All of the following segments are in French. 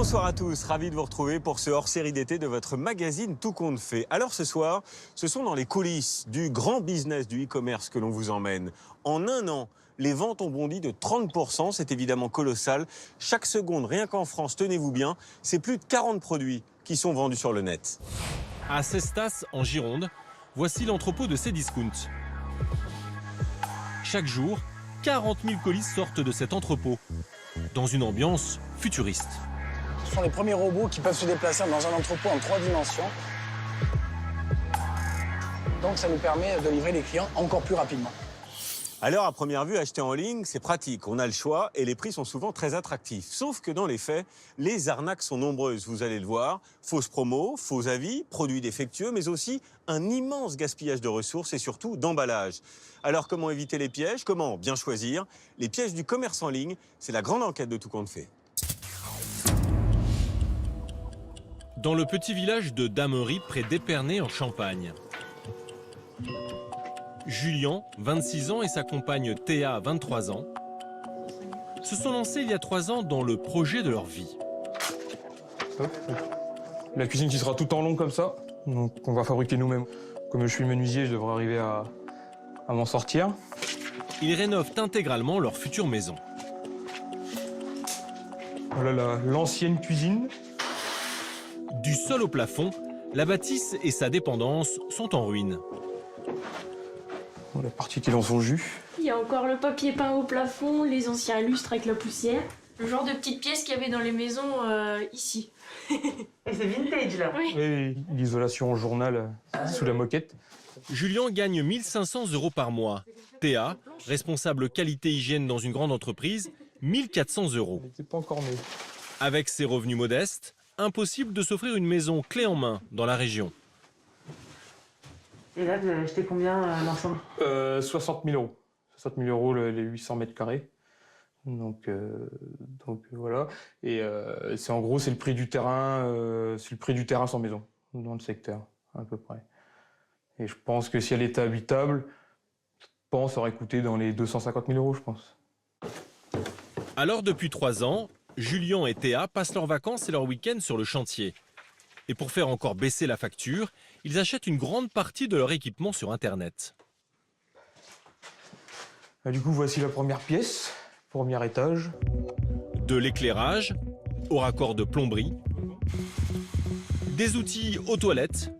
Bonsoir à tous, ravi de vous retrouver pour ce hors-série d'été de votre magazine Tout compte fait. Alors ce soir, ce sont dans les coulisses du grand business du e-commerce que l'on vous emmène. En un an, les ventes ont bondi de 30%, c'est évidemment colossal. Chaque seconde, rien qu'en France, tenez-vous bien, c'est plus de 40 produits qui sont vendus sur le net. À Cestas, en Gironde, voici l'entrepôt de Cdiscount. Chaque jour, 40 000 colis sortent de cet entrepôt, dans une ambiance futuriste. Ce sont les premiers robots qui peuvent se déplacer dans un entrepôt en 3 dimensions. Donc ça nous permet de livrer les clients encore plus rapidement. Alors, à première vue, acheter en ligne, c'est pratique. On a le choix et les prix sont souvent très attractifs. Sauf que dans les faits, les arnaques sont nombreuses, vous allez le voir. Fausses promos, faux avis, produits défectueux, mais aussi un immense gaspillage de ressources et surtout d'emballage. Alors, comment éviter les pièges? Comment bien choisir? Les pièges du commerce en ligne, c'est la grande enquête de Tout compte fait. Dans le petit village de Damery, près d'Épernay, en Champagne. Julien, 26 ans, et sa compagne Théa, 23 ans, se sont lancés il y a 3 ans dans le projet de leur vie. Hop. La cuisine qui sera tout en long comme ça, donc on va fabriquer nous-mêmes. Comme je suis menuisier, je devrais arriver à m'en sortir. Ils rénovent intégralement leur future maison. Voilà l'ancienne cuisine. Du sol au plafond, la bâtisse et sa dépendance sont en ruine. La partie qui est dans son jus. Il y a encore le papier peint au plafond, les anciens lustres avec la poussière. Le genre de petites pièces qu'il y avait dans les maisons ici. Et c'est vintage là. Oui. Et l'isolation au journal sous la moquette. Julien gagne 1 500 € par mois. Théa, responsable qualité-hygiène dans une grande entreprise, 1 400 €. Elle n'était pas encore née. Avec ses revenus modestes, impossible de s'offrir une maison clé en main dans la région. Et là, vous avez acheté combien l'ensemble 60 000 €. 60 000 € les 800 mètres carrés. Donc voilà. Et c'est en gros, c'est le prix du terrain, sans maison dans le secteur à peu près. Et je pense que si elle était habitable, ça aurait coûté dans les 250 000 €, je pense. Alors depuis 3 ans, Julien et Théa passent leurs vacances et leurs week-ends sur le chantier. Et pour faire encore baisser la facture, ils achètent une grande partie de leur équipement sur Internet. Du coup, voici la première pièce, premier étage. De l'éclairage au raccord de plomberie, des outils aux toilettes,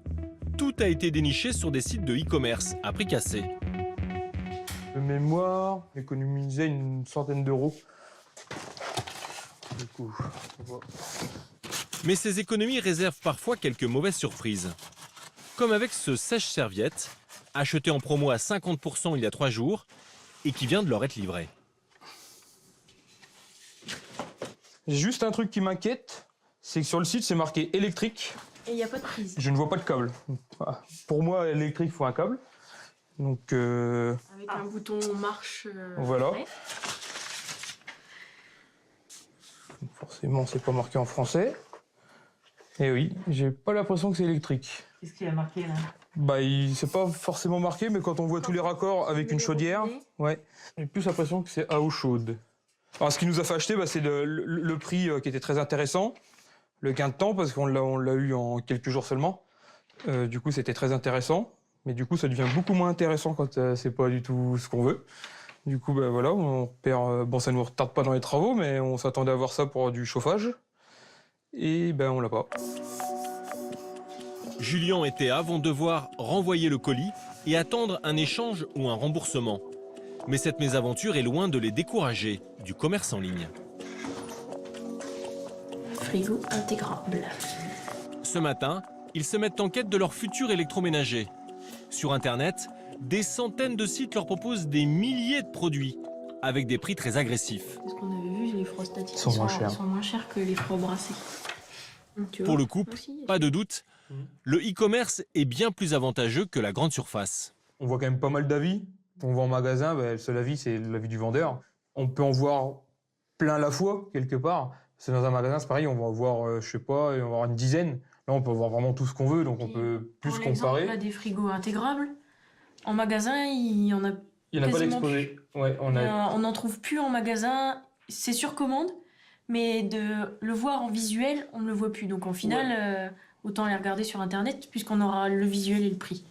tout a été déniché sur des sites de e-commerce à prix cassé. De mémoire, économisait une centaine d'euros. Du coup, voilà. Mais ces économies réservent parfois quelques mauvaises surprises. Comme avec ce sèche-serviette, acheté en promo à 50% il y a 3 jours, et qui vient de leur être livré. J'ai juste un truc qui m'inquiète, c'est que sur le site, c'est marqué électrique. Et il n'y a pas de prise. Je ne vois pas de câble. Pour moi, électrique, il faut un câble. Donc, Avec un bouton marche. Voilà. Ouais. Forcément, c'est pas marqué en français. Et oui, j'ai pas l'impression que c'est électrique. Qu'est-ce qu'il y a marqué là? C'est pas forcément marqué, mais quand on voit tous les raccords avec une chaudière, ouais, j'ai plus l'impression que c'est à eau chaude. Alors, ce qui nous a fait acheter, c'est le prix qui était très intéressant, le gain de temps, parce qu'on l'a eu en quelques jours seulement. Du coup, c'était très intéressant, mais du coup, ça devient beaucoup moins intéressant quand c'est pas du tout ce qu'on veut. Du coup, voilà, on perd. Ça nous retarde pas dans les travaux, mais on s'attendait à avoir ça pour du chauffage. Et on l'a pas. Julien et Théa vont devoir renvoyer le colis et attendre un échange ou un remboursement. Mais cette mésaventure est loin de les décourager du commerce en ligne. Frigo intégrable. Ce matin, ils se mettent en quête de leur futur électroménager. Sur Internet, des centaines de sites leur proposent des milliers de produits, avec des prix très agressifs. Parce qu'on avait vu, les froids statiques sont moins chers. sont moins chers que les froids brassés. Pour le couple, pas de doute, le e-commerce est bien plus avantageux que la grande surface. On voit quand même pas mal d'avis. On va en magasin, le seul avis, c'est l'avis du vendeur. On peut en voir plein à la fois, quelque part. C'est dans un magasin, c'est pareil, on va en voir, je sais pas, on va avoir une dizaine. Là, on peut voir vraiment tout ce qu'on veut, donc on peut plus comparer. Là, des frigos intégrables. En magasin, il y en a. Il n'y en a pas quasiment d'exposé. Ouais, on n'en trouve plus en magasin. C'est sur commande, mais de le voir en visuel, on ne le voit plus. Donc en final, autant les regarder sur Internet puisqu'on aura le visuel et le prix.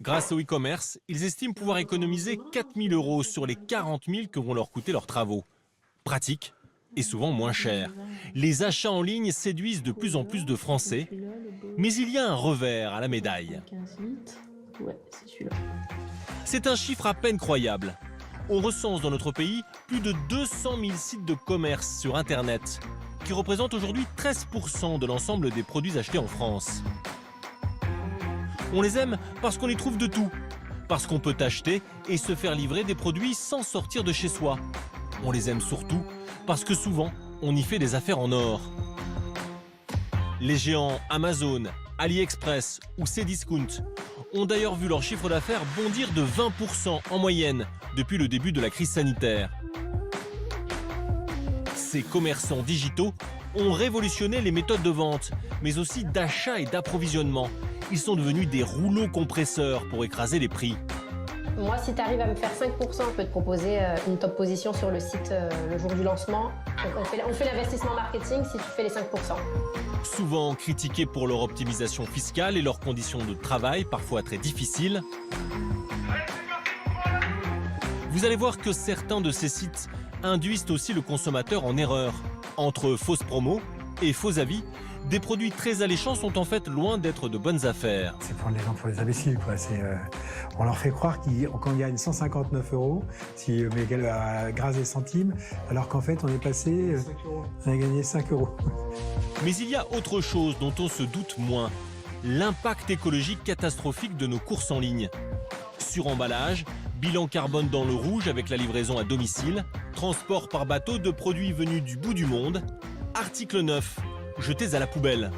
Grâce au e-commerce, ils estiment pouvoir économiser 4 000 € sur les 40 000 que vont leur coûter leurs travaux. Pratique et souvent moins cher. Les achats en ligne séduisent de plus en plus de Français, mais il y a un revers à la médaille. 15 litres. Ouais, c'est celui-là. C'est un chiffre à peine croyable. On recense dans notre pays plus de 200 000 sites de commerce sur Internet, qui représentent aujourd'hui 13% de l'ensemble des produits achetés en France. On les aime parce qu'on y trouve de tout, parce qu'on peut acheter et se faire livrer des produits sans sortir de chez soi. On les aime surtout parce que souvent, on y fait des affaires en or. Les géants Amazon, AliExpress ou Cdiscount ont d'ailleurs vu leur chiffre d'affaires bondir de 20% en moyenne depuis le début de la crise sanitaire. Ces commerçants digitaux ont révolutionné les méthodes de vente, mais aussi d'achat et d'approvisionnement. Ils sont devenus des rouleaux compresseurs pour écraser les prix. Moi, si tu arrives à me faire 5%, je peux te proposer une top position sur le site le jour du lancement. On fait l'investissement marketing si tu fais les 5%. Souvent critiqués pour leur optimisation fiscale et leurs conditions de travail, parfois très difficiles. Vous allez voir que certains de ces sites induisent aussi le consommateur en erreur. Entre fausses promos et faux avis, des produits très alléchants sont en fait loin d'être de bonnes affaires. C'est prendre les gens pour les imbéciles, quoi. On leur fait croire qu'on gagne 159 €, si grâce des centimes, alors qu'en fait on est passé, on a gagné 5 €. Mais il y a autre chose dont on se doute moins. L'impact écologique catastrophique de nos courses en ligne. Suremballage, bilan carbone dans le rouge avec la livraison à domicile, transport par bateau de produits venus du bout du monde. Article 9, jetés à la poubelle.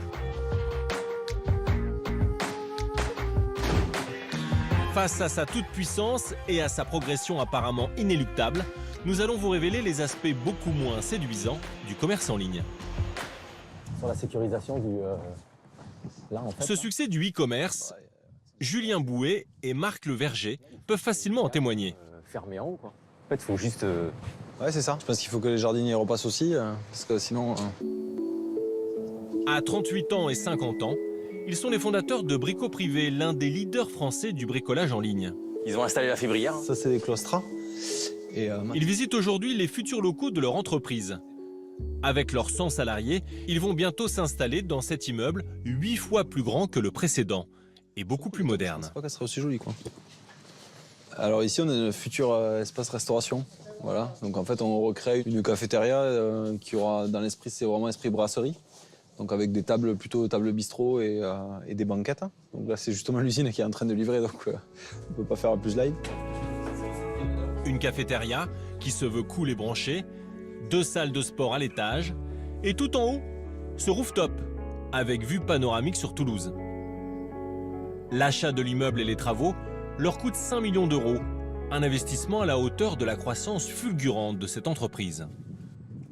Face à sa toute-puissance et à sa progression apparemment inéluctable, nous allons vous révéler les aspects beaucoup moins séduisants du commerce en ligne. Sur la sécurisation du... là, en fait, Ce succès du e-commerce, Julien Bouet et Marc Le Verger peuvent facilement en témoigner. fermé en haut, quoi. En fait, il faut juste... Ouais, c'est ça. Je pense qu'il faut que les jardiniers repassent aussi, parce que sinon... À 38 ans et 50 ans, ils sont les fondateurs de Brico Privé, l'un des leaders français du bricolage en ligne. Ils ont installé la fébrière. Ça, c'est des claustras. Et, Ils visitent aujourd'hui les futurs locaux de leur entreprise. Avec leurs 100 salariés, ils vont bientôt s'installer dans cet immeuble 8 fois plus grand que le précédent et beaucoup plus moderne. c'est pas qu'elle serait aussi jolie, quoi. Alors ici, on a le futur espace restauration. Voilà. Donc en fait, on recrée une cafétéria qui aura, dans l'esprit, c'est vraiment esprit brasserie. Donc avec des tables, plutôt tables bistrot et des banquettes. Donc là, c'est justement l'usine qui est en train de livrer, donc on ne peut pas faire plus live. Une cafétéria qui se veut cool et branchée, 2 salles de sport à l'étage, et tout en haut, ce rooftop, avec vue panoramique sur Toulouse. L'achat de l'immeuble et les travaux leur coûte 5 millions d'euros, un investissement à la hauteur de la croissance fulgurante de cette entreprise.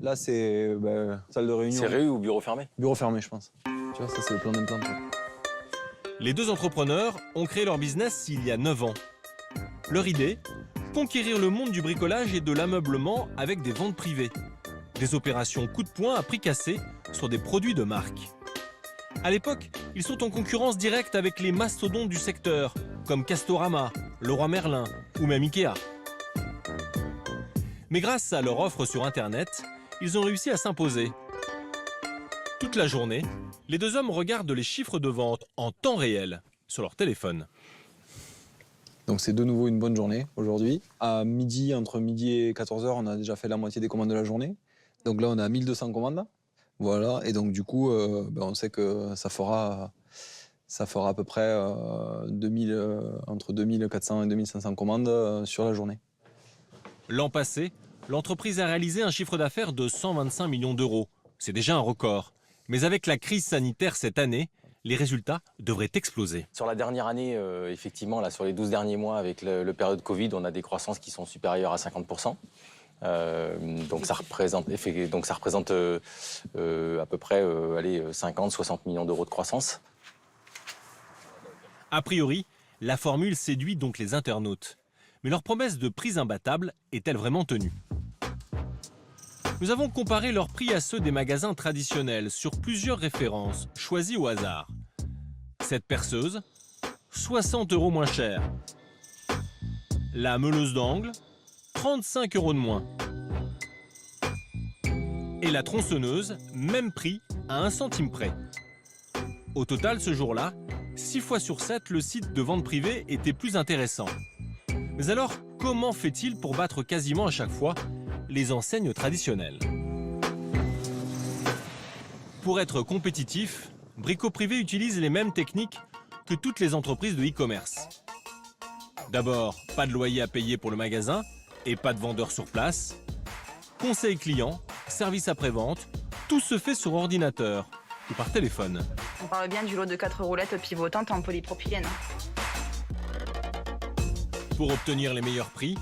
Là, c'est salle de réunion. C'est réu ou bureau fermé? Bureau fermé, je pense. Tu vois, ça, c'est le plan d'implantation. Les deux entrepreneurs ont créé leur business il y a 9 ans. Leur idée, conquérir le monde du bricolage et de l'ameublement avec des ventes privées. Des opérations coup de poing à prix cassé sur des produits de marque. À l'époque, ils sont en concurrence directe avec les mastodontes du secteur, comme Castorama, Leroy Merlin ou même Ikea. Mais grâce à leur offre sur Internet, ils ont réussi à s'imposer. Toute la journée, les deux hommes regardent les chiffres de vente en temps réel sur leur téléphone. Donc c'est de nouveau une bonne journée aujourd'hui. À midi, entre midi et 14h, on a déjà fait la moitié des commandes de la journée. Donc là, on a 1200 commandes. Voilà, et donc du coup, on sait que ça fera à peu près entre 2400 et 2500 commandes sur la journée. L'an passé, l'entreprise a réalisé un chiffre d'affaires de 125 millions d'euros. C'est déjà un record. Mais avec la crise sanitaire cette année, les résultats devraient exploser. Sur la dernière année, effectivement, là, sur les 12 derniers mois, avec le période Covid, on a des croissances qui sont supérieures à 50%. Donc ça représente à peu près 50-60 millions d'euros de croissance. A priori, la formule séduit donc les internautes. Mais leur promesse de prix imbattable est-elle vraiment tenue? Nous avons comparé leurs prix à ceux des magasins traditionnels sur plusieurs références, choisies au hasard. Cette perceuse, 60 € moins cher. La meuleuse d'angle, 35 € de moins. Et la tronçonneuse, même prix, à 1 centime près. Au total, ce jour-là, 6 fois sur 7, le site de vente privée était plus intéressant. Mais alors, comment fait-il pour battre quasiment à chaque fois les enseignes traditionnelles? Pour être compétitif, Brico Privé utilise les mêmes techniques que toutes les entreprises de e-commerce. D'abord, pas de loyer à payer pour le magasin et pas de vendeur sur place. Conseil client, service après-vente, tout se fait sur ordinateur ou par téléphone. On parle bien du lot de 4 roulettes pivotantes en polypropylène. Pour obtenir les meilleurs prix,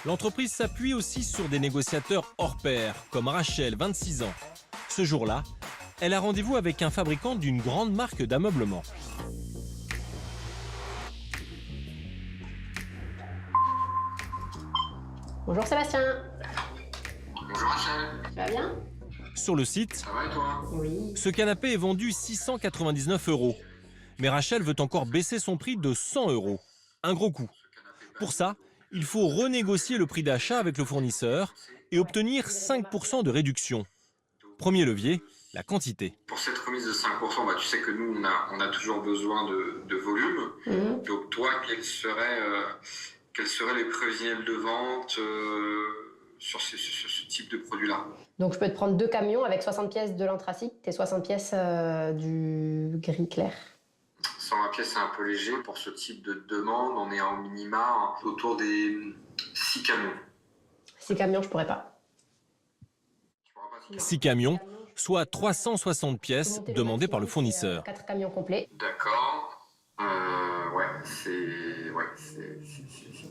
l'entreprise s'appuie aussi sur des négociateurs hors pair, comme Rachel, 26 ans. Ce jour-là, elle a rendez-vous avec un fabricant d'une grande marque d'ameublement. Bonjour Sébastien. Bonjour Rachel. Tu vas bien? Sur le site, Ça va et toi? Oui. ce canapé est vendu 699 €. Mais Rachel veut encore baisser son prix de 100 €. Un gros coup. Pour ça, il faut renégocier le prix d'achat avec le fournisseur et obtenir 5% de réduction. Premier levier, la quantité. Pour cette remise de 5%, tu sais que nous, on a toujours besoin de volume. Donc toi, quels seraient les prévisionnels de vente sur ce type de produit-là? Donc je peux te prendre 2 camions avec 60 pièces de l'anthracite et 60 pièces du gris clair. 120 pièces, c'est un peu léger. Pour ce type de demande, on est en minima autour des 6 camions. 6 camions, je pourrais pas. 6 camions, soit 360 pièces demandées par le fournisseur. 4 camions complets. D'accord. C'est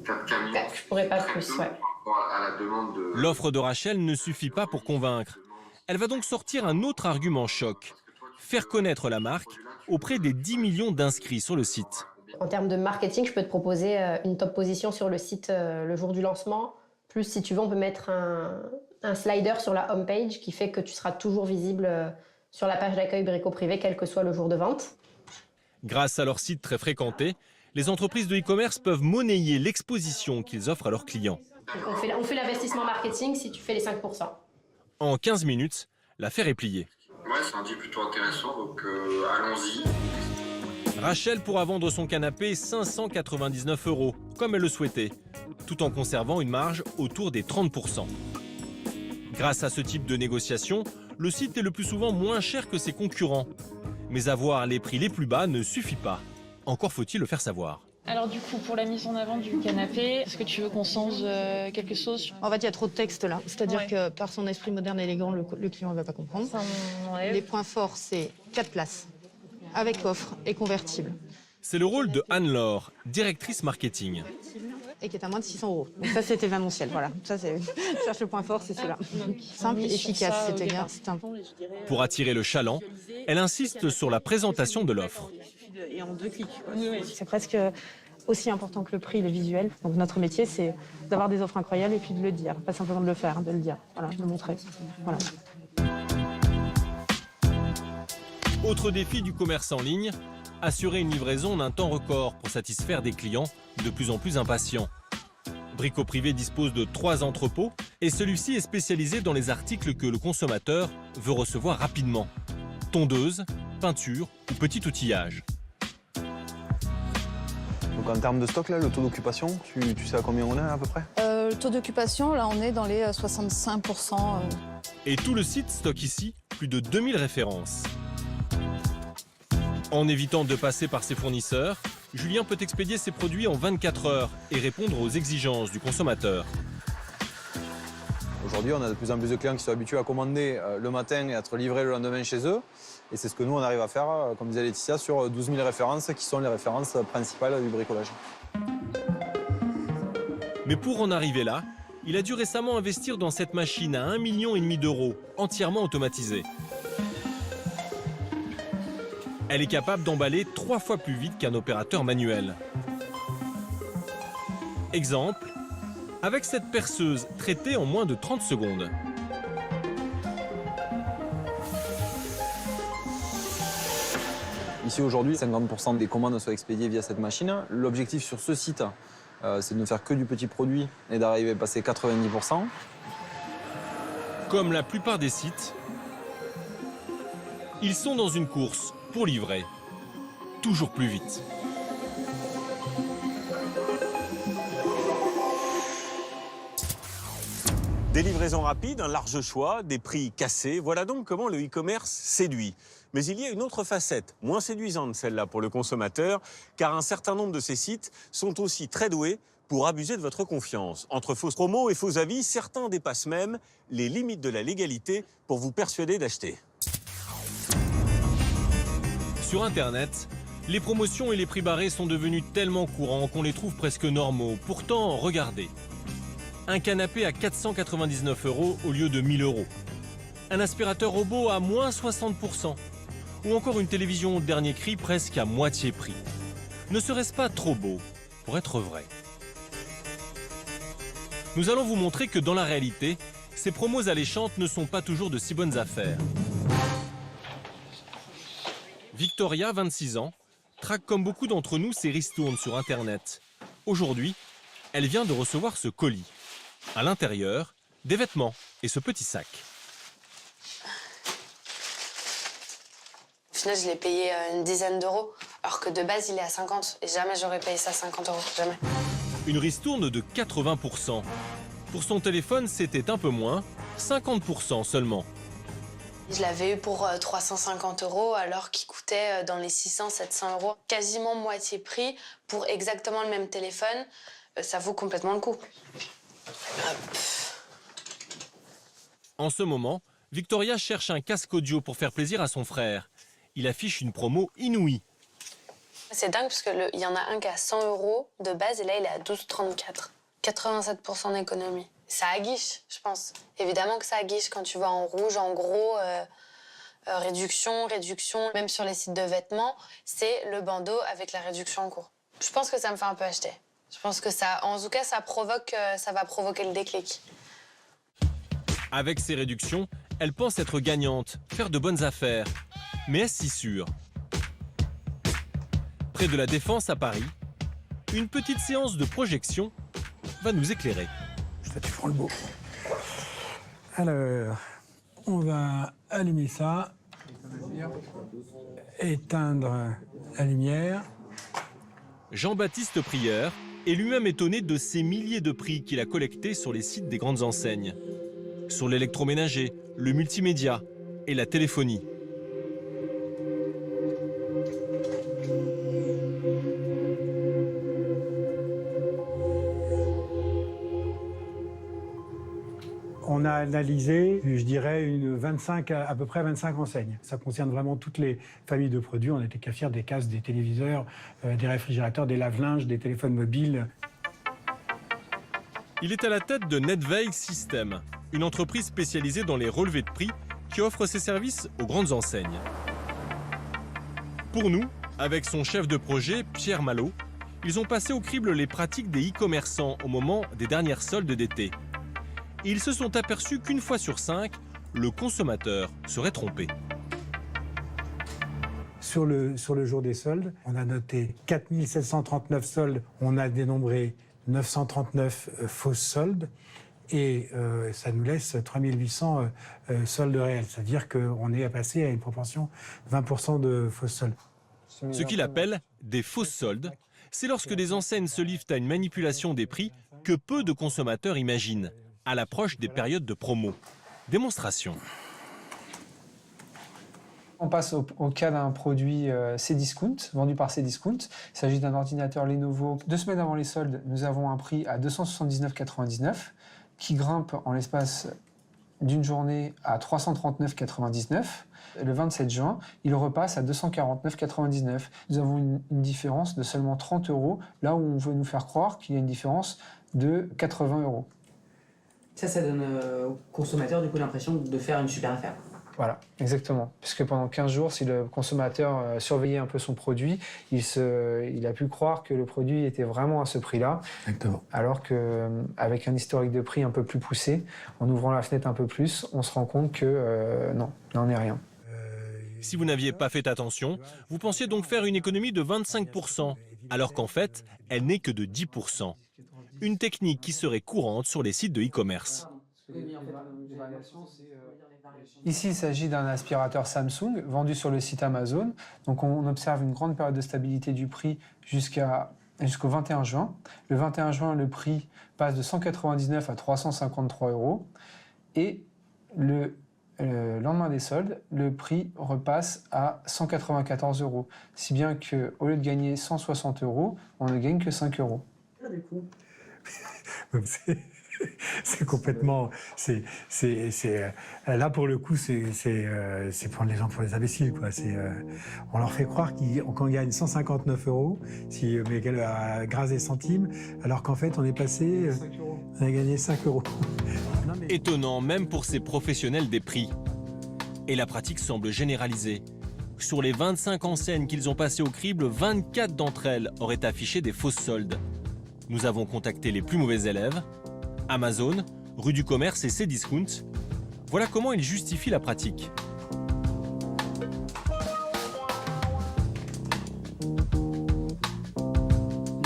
4 camions. Je pourrais pas plus, ouais. Par rapport à la demande de... L'offre de Rachel ne suffit pas pour convaincre. Elle va donc sortir un autre argument choc. Faire connaître la marque auprès des 10 millions d'inscrits sur le site. En termes de marketing, je peux te proposer une top position sur le site le jour du lancement. Plus, si tu veux, on peut mettre un slider sur la homepage qui fait que tu seras toujours visible sur la page d'accueil Brico Privé, quel que soit le jour de vente. Grâce à leur site très fréquenté, les entreprises de e-commerce peuvent monnayer l'exposition qu'ils offrent à leurs clients. Donc on fait l'investissement marketing si tu fais les 5%. En 15 minutes, l'affaire est pliée. Ouais, c'est un deal plutôt intéressant, donc allons-y. Rachel pourra vendre son canapé 599 €, comme elle le souhaitait, tout en conservant une marge autour des 30%. Grâce à ce type de négociation, le site est le plus souvent moins cher que ses concurrents. Mais avoir les prix les plus bas ne suffit pas. Encore faut-il le faire savoir. Alors du coup, pour la mise en avant du canapé, est-ce que tu veux qu'on change quelque chose? En fait, il y a trop de texte là. C'est-à-dire que par son esprit moderne et élégant, le client ne va pas comprendre. Les points forts, c'est 4 places, avec coffre et convertible. C'est le rôle de Anne-Laure, directrice marketing. Et qui est à moins de 600 €. Donc ça, c'était l'événementiel, voilà. Ça, c'est... Cherche le point fort, c'est celui-là. Simple, efficace, c'était bien. Pour attirer le chaland, elle insiste sur la présentation de l'offre. Et en 2 clics. C'est presque aussi important que le prix, le visuel. Donc notre métier, c'est d'avoir des offres incroyables et puis de le dire. Pas simplement de le faire, de le dire. Voilà, de le montrer. Voilà. Autre défi du commerce en ligne, assurer une livraison d'un temps record pour satisfaire des clients de plus en plus impatients. Brico Privé dispose de 3 entrepôts et celui-ci est spécialisé dans les articles que le consommateur veut recevoir rapidement. Tondeuse, peinture ou petit outillage. Donc en termes de stock, là, le taux d'occupation, tu sais à combien on est à peu près? Le taux d'occupation, là, on est dans les 65%. Et tout le site stocke ici plus de 2000 références. En évitant de passer par ses fournisseurs, Julien peut expédier ses produits en 24 heures et répondre aux exigences du consommateur. Aujourd'hui, on a de plus en plus de clients qui sont habitués à commander le matin et à être livrés le lendemain chez eux. Et c'est ce que nous, on arrive à faire, comme disait Laetitia, sur 12 000 références qui sont les références principales du bricolage. Mais pour en arriver là, il a dû récemment investir dans cette machine à 1,5 million d'euros, entièrement automatisée. Elle est capable d'emballer 3 fois plus vite qu'un opérateur manuel. Exemple, avec cette perceuse traitée en moins de 30 secondes. Ici, aujourd'hui, 50% des commandes sont expédiées via cette machine. L'objectif sur ce site, c'est de ne faire que du petit produit et d'arriver à passer 90%. Comme la plupart des sites, ils sont dans une course pour livrer toujours plus vite. Des livraisons rapides, un large choix, des prix cassés, voilà donc comment le e-commerce séduit. Mais il y a une autre facette, moins séduisante celle-là pour le consommateur, car un certain nombre de ces sites sont aussi très doués pour abuser de votre confiance. Entre fausses promos et faux avis, certains dépassent même les limites de la légalité pour vous persuader d'acheter. Sur Internet, les promotions et les prix barrés sont devenus tellement courants qu'on les trouve presque normaux. Pourtant, regardez. Un canapé à 499 € au lieu de 1000 €. Un aspirateur robot à moins 60%. Ou encore une télévision dernier cri presque à moitié prix. Ne serait-ce pas trop beau pour être vrai? Nous allons vous montrer que dans la réalité, ces promos alléchantes ne sont pas toujours de si bonnes affaires. Victoria, 26 ans, traque comme beaucoup d'entre nous ses ristournes sur Internet. Aujourd'hui, elle vient de recevoir ce colis. À l'intérieur, des vêtements et ce petit sac. Au final, je l'ai payé une dizaine d'euros, alors que de base, il est à 50. Et jamais j'aurais payé ça 50 €, jamais. Une ristourne de 80%. Pour son téléphone, c'était un peu moins, 50% seulement. Je l'avais eu pour 350 € alors qu'il coûtait dans les 600-700 €. Quasiment moitié prix pour exactement le même téléphone. Ça vaut complètement le coup. En ce moment, Victoria cherche un casque audio pour faire plaisir à son frère. Il affiche une promo inouïe. C'est dingue parce qu'il y en a un qui a 100 € de base et là il est à 12,34 €. 87% d'économie. Ça aguiche, je pense. Évidemment que ça aguiche quand tu vois en rouge, en gros, réduction. Même sur les sites de vêtements, c'est le bandeau avec la réduction en cours. Je pense que ça me fait un peu acheter. Je pense que ça, en tout cas, ça va provoquer le déclic. Avec ces réductions, elle pense être gagnante, faire de bonnes affaires. Mais est-ce si sûr? Près de la Défense à Paris, une petite séance de projection va nous éclairer. Ça, tu prends le beau. Alors, on va allumer ça, éteindre la lumière. Jean-Baptiste Prieur est lui-même étonné de ces milliers de prix qu'il a collectés sur les sites des grandes enseignes. Sur l'électroménager, le multimédia et la téléphonie. On a analysé, je dirais, à peu près 25 enseignes. Ça concerne vraiment toutes les familles de produits. On n'était qu'à fiers des casques, des téléviseurs, des réfrigérateurs, des lave-linges, des téléphones mobiles. Il est à la tête de NetVeil System, une entreprise spécialisée dans les relevés de prix qui offre ses services aux grandes enseignes. Pour nous, avec son chef de projet, Pierre Malot, ils ont passé au crible les pratiques des e-commerçants au moment des dernières soldes d'été. Et ils se sont aperçus qu'une fois sur 5, le consommateur serait trompé. Sur le jour des soldes, on a noté 4739 soldes, on a dénombré 939 fausses soldes et ça nous laisse 3800 soldes réels. C'est-à-dire qu'on est passé à une proportion 20% de fausses soldes. Ce qu'il appelle des fausses soldes, c'est lorsque des enseignes se livrent à une manipulation des prix que peu de consommateurs imaginent, à l'approche des périodes de promo. Démonstration. On passe au cas d'un produit Cdiscount, vendu par Cdiscount. Il s'agit d'un ordinateur Lenovo. 2 semaines avant les soldes, nous avons un prix à 279,99 € qui grimpe en l'espace d'une journée à 339,99 €. Le 27 juin, il repasse à 249,99 €. Nous avons une différence de seulement 30 €, là où on veut nous faire croire qu'il y a une différence de 80 €. Ça donne au consommateur du coup l'impression de faire une super affaire. Voilà, exactement. Puisque pendant 15 jours, si le consommateur surveillait un peu son produit, il a pu croire que le produit était vraiment à ce prix-là. Exactement. Alors qu'avec un historique de prix un peu plus poussé, en ouvrant la fenêtre un peu plus, on se rend compte que non, là on n'est rien. Si vous n'aviez pas fait attention, vous pensiez donc faire une économie de 25%, alors qu'en fait, elle n'est que de 10%. Une technique qui serait courante sur les sites de e-commerce. Ici, il s'agit d'un aspirateur Samsung vendu sur le site Amazon. Donc on observe une grande période de stabilité du prix jusqu'au 21 juin. Le 21 juin, le prix passe de 199 à 353 €. Et le lendemain des soldes, le prix repasse à 194 €. Si bien qu'au lieu de gagner 160 €, on ne gagne que 5 €. C'est complètement... là, pour le coup, c'est prendre les gens pour les imbéciles, quoi. On leur fait croire qu'on gagne 159 €, mais à gras et centimes, alors qu'en fait, on est passé... on a gagné 5 €. Étonnant même pour ces professionnels des prix. Et la pratique semble généralisée. Sur les 25 enseignes qu'ils ont passées au crible, 24 d'entre elles auraient affiché des fausses soldes. Nous avons contacté les plus mauvais élèves, Amazon, Rue du Commerce et Cdiscount. Voilà comment ils justifient la pratique.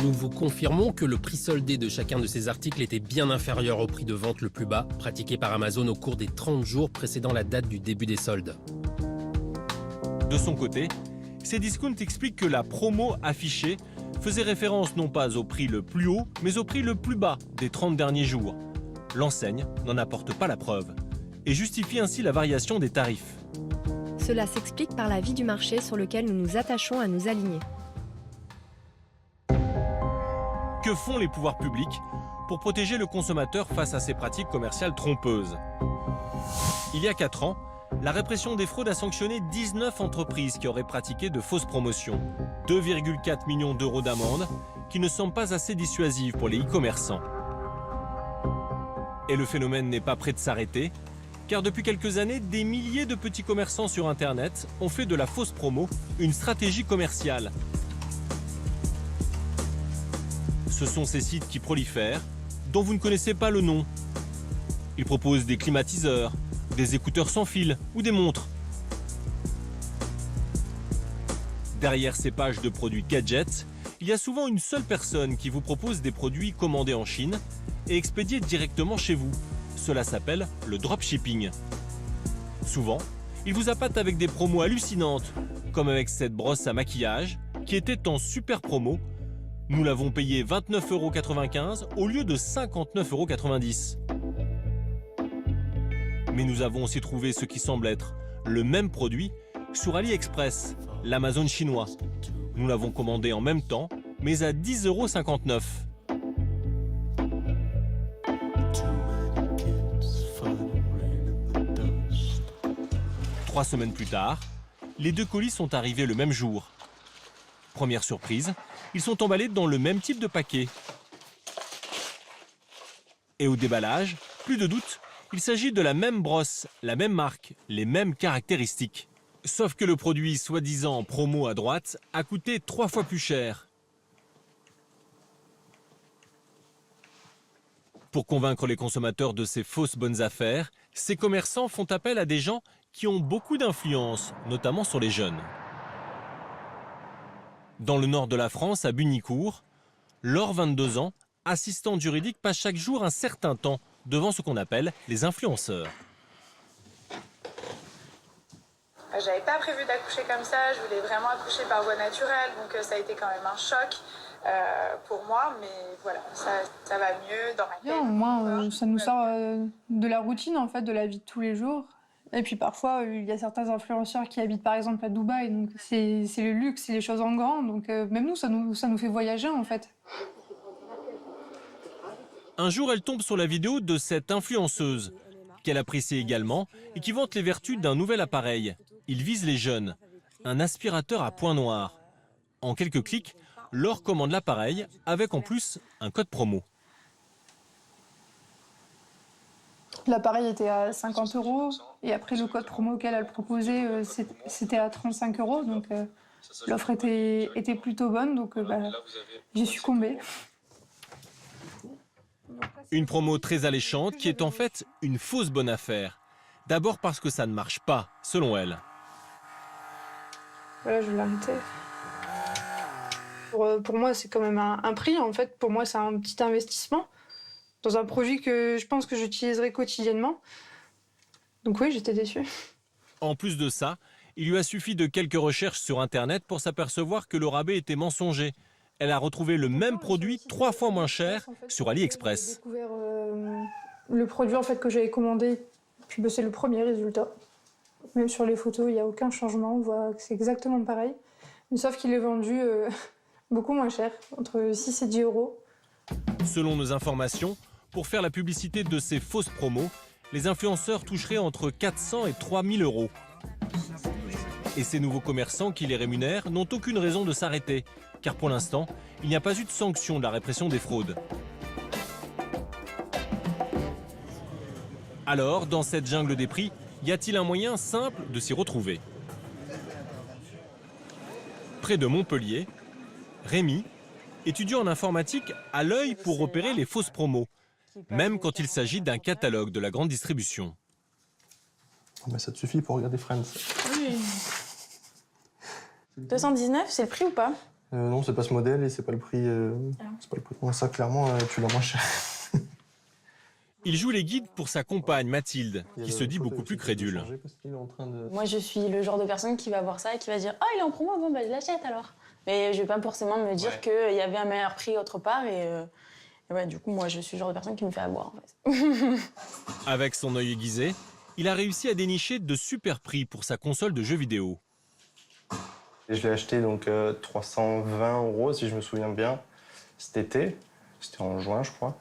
Nous vous confirmons que le prix soldé de chacun de ces articles était bien inférieur au prix de vente le plus bas, pratiqué par Amazon au cours des 30 jours précédant la date du début des soldes. De son côté, Cdiscount explique que la promo affichée faisait référence non pas au prix le plus haut, mais au prix le plus bas des 30 derniers jours. L'enseigne n'en apporte pas la preuve et justifie ainsi la variation des tarifs. Cela s'explique par la vie du marché sur lequel nous nous attachons à nous aligner. Que font les pouvoirs publics pour protéger le consommateur face à ces pratiques commerciales trompeuses? Il y a 4 ans, la répression des fraudes a sanctionné 19 entreprises qui auraient pratiqué de fausses promotions. 2,4 millions d'euros d'amende qui ne semblent pas assez dissuasives pour les e-commerçants. Et le phénomène n'est pas prêt de s'arrêter, car depuis quelques années, des milliers de petits commerçants sur Internet ont fait de la fausse promo une stratégie commerciale. Ce sont ces sites qui prolifèrent, dont vous ne connaissez pas le nom. Ils proposent des climatiseurs, des écouteurs sans fil ou des montres. Derrière ces pages de produits gadgets, il y a souvent une seule personne qui vous propose des produits commandés en Chine et expédiés directement chez vous. Cela s'appelle le dropshipping. Souvent, il vous appâte avec des promos hallucinantes, comme avec cette brosse à maquillage qui était en super promo. Nous l'avons payé 29,95 € au lieu de 59,90 €. Mais nous avons aussi trouvé ce qui semble être le même produit sur AliExpress, l'Amazon chinois. Nous l'avons commandé en même temps, mais à 10,59 €. Trois semaines plus tard, les deux colis sont arrivés le même jour. Première surprise, ils sont emballés dans le même type de paquet. Et au déballage, plus de doute, il s'agit de la même brosse, la même marque, les mêmes caractéristiques. Sauf que le produit soi-disant promo à droite a coûté 3 fois plus cher. Pour convaincre les consommateurs de ces fausses bonnes affaires, ces commerçants font appel à des gens qui ont beaucoup d'influence, notamment sur les jeunes. Dans le nord de la France, à Bunicourt, Laure, 22 ans, assistante juridique, passe chaque jour un certain temps devant ce qu'on appelle les influenceurs. J'avais pas prévu d'accoucher comme ça, je voulais vraiment accoucher par voie naturelle, donc ça a été quand même un choc pour moi, mais voilà, ça va mieux dans ma tête. Au moins, ça nous sort de la routine, en fait, de la vie de tous les jours. Et puis parfois, il y a certains influenceurs qui habitent par exemple à Dubaï, donc c'est le luxe, c'est les choses en grand, donc même nous, ça nous fait voyager en fait. Un jour, elle tombe sur la vidéo de cette influenceuse, qu'elle apprécie également et qui vante les vertus d'un nouvel appareil. Il vise les jeunes, un aspirateur à point noir. En quelques clics, Laure commande l'appareil avec en plus un code promo. L'appareil était à 50 € et après le code promo qu'elle a proposé, c'était à 35 €, donc l'offre était plutôt bonne, donc j'y suis succombé. Une promo très alléchante qui est en fait une fausse bonne affaire. D'abord parce que ça ne marche pas, selon elle. Voilà, je vais l'arrêter. Pour moi, c'est quand même un prix. En fait, pour moi, c'est un petit investissement dans un produit que je pense que j'utiliserai quotidiennement. Donc oui, j'étais déçue. En plus de ça, il lui a suffi de quelques recherches sur Internet pour s'apercevoir que le rabais était mensonger. Elle a retrouvé le même produit 3 fois moins cher sur AliExpress. J'ai découvert le produit en fait, que j'avais commandé, puis c'est le premier résultat. Même sur les photos, il n'y a aucun changement, on voit que c'est exactement pareil. Mais sauf qu'il est vendu beaucoup moins cher, entre 6 et 10 euros. Selon nos informations, pour faire la publicité de ces fausses promos, les influenceurs toucheraient entre 400 et 3000 euros. Et ces nouveaux commerçants qui les rémunèrent n'ont aucune raison de s'arrêter, car pour l'instant, il n'y a pas eu de sanction de la répression des fraudes. Alors, dans cette jungle des prix, y a-t-il un moyen simple de s'y retrouver? Près de Montpellier, Rémi, étudiant en informatique, a l'œil pour repérer les fausses promos, même quand il s'agit d'un catalogue de la grande distribution. Mais ça te suffit pour regarder Friends. Oui. 219, c'est le prix ou pas? Non, c'est pas ce modèle et c'est pas le prix. C'est pas le prix. Bon, ça, clairement, tu l'as moins cher. Il joue les guides pour sa compagne Mathilde, qui se dit beaucoup plus crédule. Moi, je suis le genre de personne qui va voir ça et qui va dire « Oh, il est en promo, bon, bah, je l'achète alors ». Mais je vais pas forcément me dire qu'il y avait un meilleur prix autre part. Et ouais, du coup, moi, je suis le genre de personne qui me fait avoir. En fait. Avec son œil aiguisé, il a réussi à dénicher de super prix pour sa console de jeux vidéo. Je l'ai acheté donc 320 €, si je me souviens bien, cet été. C'était en juin, je crois.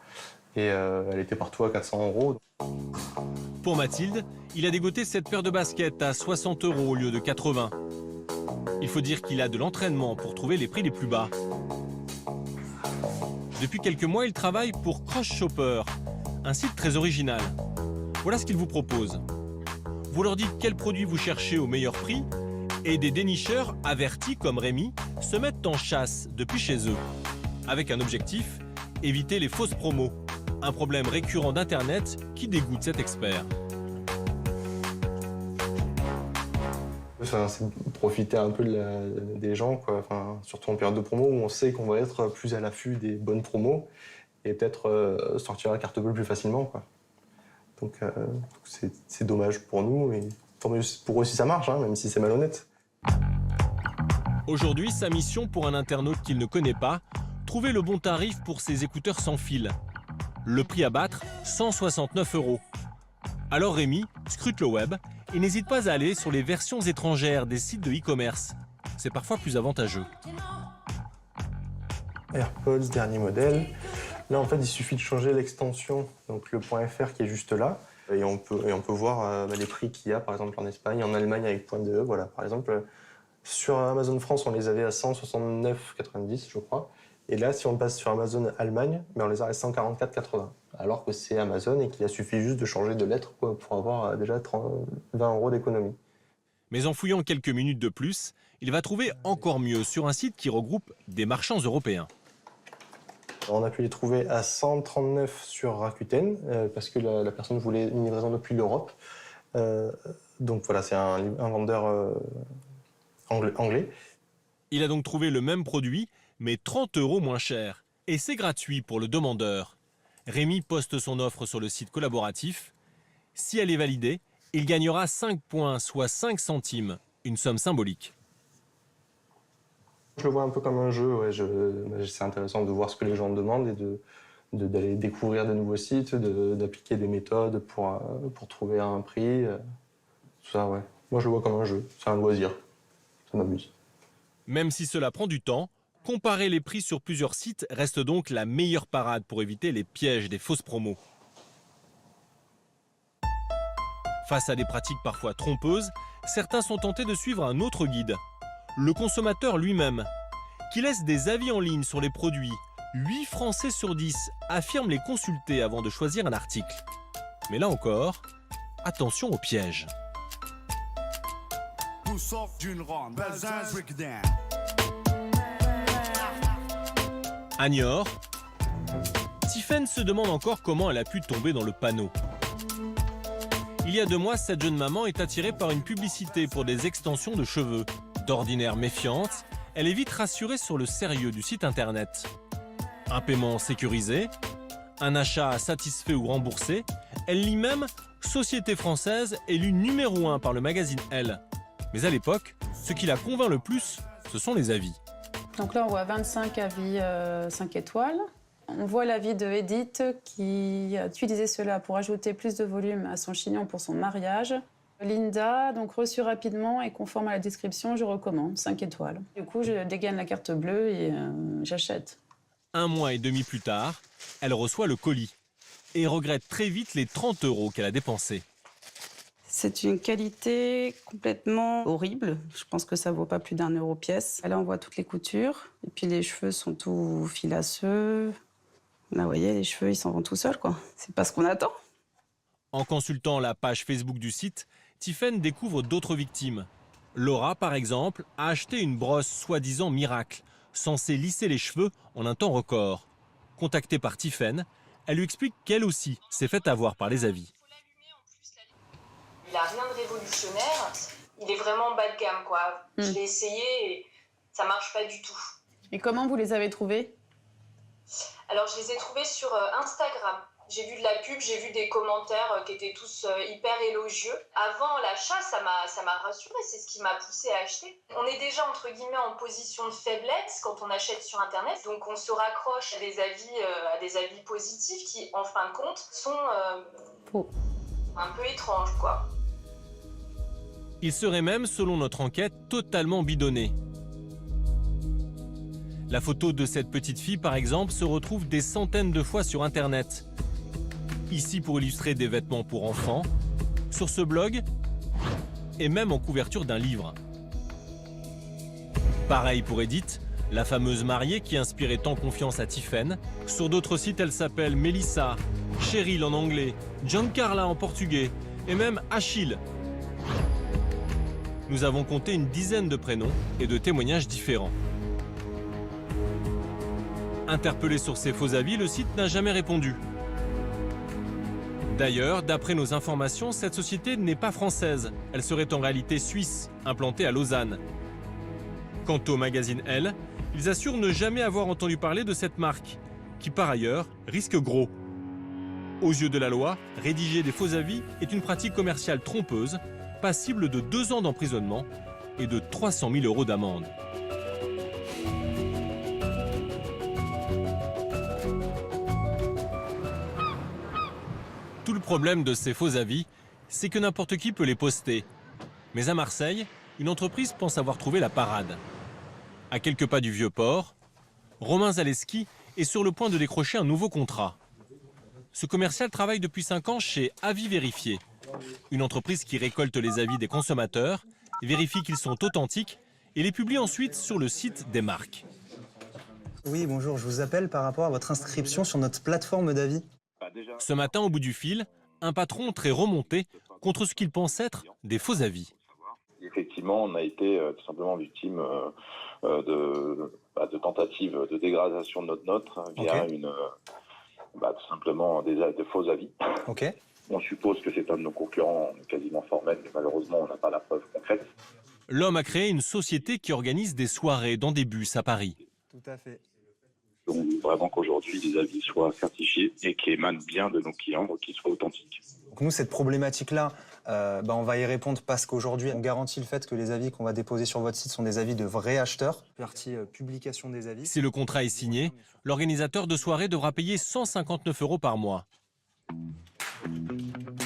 Et elle était partout à 400 €. Pour Mathilde, il a dégoté cette paire de baskets à 60 € au lieu de 80. Il faut dire qu'il a de l'entraînement pour trouver les prix les plus bas. Depuis quelques mois, il travaille pour Cross Shopper, un site très original. Voilà ce qu'il vous propose. Vous leur dites quel produit vous cherchez au meilleur prix et des dénicheurs avertis comme Rémi se mettent en chasse depuis chez eux. Avec un objectif, éviter les fausses promos. Un problème récurrent d'Internet qui dégoûte cet expert. C'est profiter un peu des gens, quoi. Enfin, surtout en période de promo où on sait qu'on va être plus à l'affût des bonnes promos et peut-être sortir la carte bleue plus facilement, quoi. Donc c'est dommage pour nous et tant mieux pour eux si ça marche, hein, même si c'est malhonnête. Aujourd'hui, sa mission pour un internaute qu'il ne connaît pas, trouver le bon tarif pour ses écouteurs sans fil. Le prix à battre, 169 €. Alors Rémi scrute le web et n'hésite pas à aller sur les versions étrangères des sites de e-commerce. C'est parfois plus avantageux. AirPods, dernier modèle. Là, en fait, il suffit de changer l'extension, donc le .fr qui est juste là. Et on peut voir les prix qu'il y a, par exemple, en Espagne, en Allemagne avec .de. Voilà, par exemple, sur Amazon France, on les avait à 169,90, je crois. Et là, si on passe sur Amazon Allemagne, on les a à 144,80. Alors que c'est Amazon et qu'il a suffi juste de changer de lettre pour avoir déjà 20 € d'économie. Mais en fouillant quelques minutes de plus, il va trouver encore mieux sur un site qui regroupe des marchands européens. On a pu les trouver à 139 sur Rakuten, parce que la personne voulait une livraison depuis l'Europe. Donc voilà, c'est un vendeur anglais. Il a donc trouvé le même produit, mais 30 € moins cher. Et c'est gratuit pour le demandeur. Rémi poste son offre sur le site collaboratif. Si elle est validée, il gagnera 5 points, soit 5 centimes, une somme symbolique. Je le vois un peu comme un jeu, ouais. C'est intéressant de voir ce que les gens demandent et d'aller découvrir de nouveaux sites, d'appliquer des méthodes pour trouver un prix. Tout ça, ouais. Moi, je le vois comme un jeu, c'est un loisir, ça m'amuse. Même si cela prend du temps, comparer les prix sur plusieurs sites reste donc la meilleure parade pour éviter les pièges des fausses promos. Face à des pratiques parfois trompeuses, certains sont tentés de suivre un autre guide, le consommateur lui-même, qui laisse des avis en ligne sur les produits. 8 Français sur 10 affirment les consulter avant de choisir un article. Mais là encore, attention aux pièges. À Niort, Tiffaine se demande encore comment elle a pu tomber dans le panneau. Il y a 2 mois, cette jeune maman est attirée par une publicité pour des extensions de cheveux. D'ordinaire méfiante, elle est vite rassurée sur le sérieux du site internet. Un paiement sécurisé, un achat satisfait ou remboursé, elle lit même « Société française élue numéro 1 par le magazine Elle ». Mais à l'époque, ce qui la convainc le plus, ce sont les avis. Donc là, on voit 25 avis 5 étoiles. On voit l'avis de Edith qui a utilisé cela pour ajouter plus de volume à son chignon pour son mariage. Linda, donc reçu rapidement et conforme à la description, je recommande, 5 étoiles. Du coup, je dégaine la carte bleue et j'achète. 1 mois et demi plus tard, elle reçoit le colis et regrette très vite les 30 € qu'elle a dépensés. C'est une qualité complètement horrible. Je pense que ça vaut pas plus d'1 € pièce. Là, on voit toutes les coutures. Et puis les cheveux sont tout filasseux. Là, vous voyez, les cheveux, ils s'en vont tout seuls, quoi. C'est pas ce qu'on attend. En consultant la page Facebook du site, Tiffen découvre d'autres victimes. Laura, par exemple, a acheté une brosse soi-disant miracle, censée lisser les cheveux en un temps record. Contactée par Tiffen, elle lui explique qu'elle aussi s'est fait avoir par les avis. Il n'a rien de révolutionnaire, il est vraiment bas de gamme, quoi. Je l'ai essayé et ça marche pas du tout. Et comment vous les avez trouvés? Alors, je les ai trouvés sur Instagram. J'ai vu de la pub, j'ai vu des commentaires qui étaient tous hyper élogieux. Avant l'achat, ça m'a rassurée, c'est ce qui m'a poussée à acheter. On est déjà, entre guillemets, en position de faiblesse quand on achète sur Internet. Donc, on se raccroche à des avis positifs qui, en fin de compte, sont un peu étranges, quoi. Il serait même, selon notre enquête, totalement bidonné. La photo de cette petite fille, par exemple, se retrouve des centaines de fois sur Internet. Ici pour illustrer des vêtements pour enfants, sur ce blog, et même en couverture d'un livre. Pareil pour Edith, la fameuse mariée qui inspirait tant confiance à Tiffen. Sur d'autres sites, elle s'appelle Melissa, Cheryl en anglais, Giancarla en portugais, et même Achille. Nous avons compté une dizaine de prénoms et de témoignages différents. Interpellé sur ces faux avis, le site n'a jamais répondu. D'ailleurs, d'après nos informations, cette société n'est pas française. Elle serait en réalité suisse, implantée à Lausanne. Quant au magazine Elle, ils assurent ne jamais avoir entendu parler de cette marque, qui par ailleurs risque gros. Aux yeux de la loi, rédiger des faux avis est une pratique commerciale trompeuse, passible de 2 ans d'emprisonnement et de 300 000 € d'amende. Tout le problème de ces faux avis, c'est que n'importe qui peut les poster. Mais à Marseille, une entreprise pense avoir trouvé la parade. À quelques pas du Vieux-Port, Romain Zaleski est sur le point de décrocher un nouveau contrat. Ce commercial travaille depuis 5 ans chez Avis Vérifié, une entreprise qui récolte les avis des consommateurs, vérifie qu'ils sont authentiques et les publie ensuite sur le site des marques. Oui, bonjour, je vous appelle par rapport à votre inscription sur notre plateforme d'avis. Ce matin, au bout du fil, un patron très remonté contre ce qu'il pense être des faux avis. Effectivement, on a été tout simplement victime de tentatives de dégradation de notre note via tout simplement de faux avis. On suppose que c'est un de nos concurrents quasiment formel, mais malheureusement, on n'a pas la preuve concrète. L'homme a créé une société qui organise des soirées dans des bus à Paris. Tout à fait. Donc vraiment qu'aujourd'hui, les avis soient certifiés et qui émanent bien de nos clients, qu'ils soient authentiques. Donc nous, cette problématique-là, on va y répondre parce qu'aujourd'hui, on garantit le fait que les avis qu'on va déposer sur votre site sont des avis de vrais acheteurs. Partie publication des avis. Si le contrat est signé, l'organisateur de soirée devra payer 159 € par mois.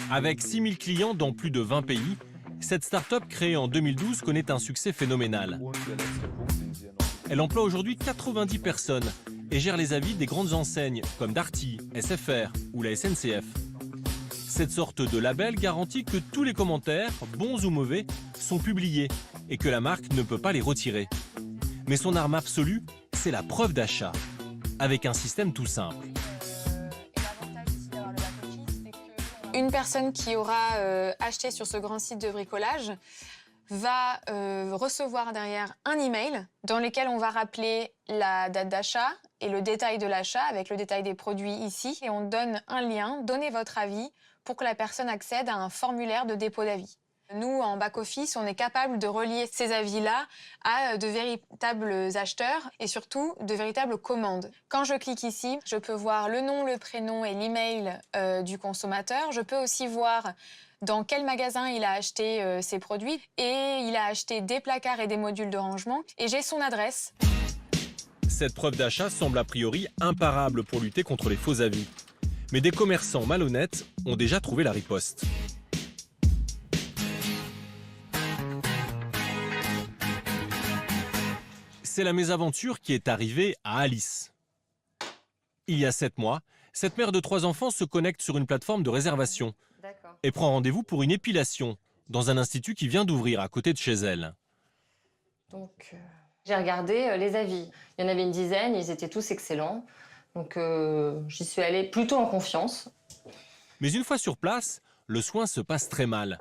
Avec 6000 clients dans plus de 20 pays, cette start-up créée en 2012 connaît un succès phénoménal. Elle emploie aujourd'hui 90 personnes et gère les avis des grandes enseignes comme Darty, SFR ou la SNCF. Cette sorte de label garantit que tous les commentaires, bons ou mauvais, sont publiés et que la marque ne peut pas les retirer. Mais son arme absolue, c'est la preuve d'achat, avec un système tout simple. Une personne qui aura acheté sur ce grand site de bricolage va recevoir derrière un email dans lequel on va rappeler la date d'achat et le détail de l'achat avec le détail des produits ici. Et on donne un lien, donnez votre avis, pour que la personne accède à un formulaire de dépôt d'avis. Nous, en back-office, on est capable de relier ces avis-là à de véritables acheteurs et surtout de véritables commandes. Quand je clique ici, je peux voir le nom, le prénom et l'email du consommateur. Je peux aussi voir dans quel magasin il a acheté ses produits. Et il a acheté des placards et des modules de rangement. Et j'ai son adresse. Cette preuve d'achat semble a priori imparable pour lutter contre les faux avis. Mais des commerçants malhonnêtes ont déjà trouvé la riposte. C'est la mésaventure qui est arrivée à Alice. Il y a 7 mois, cette mère de 3 enfants se connecte sur une plateforme de réservation et prend rendez-vous pour une épilation dans un institut qui vient d'ouvrir à côté de chez elle. Donc, j'ai regardé les avis. Il y en avait une dizaine, ils étaient tous excellents. Donc, j'y suis allée plutôt en confiance. Mais une fois sur place, le soin se passe très mal.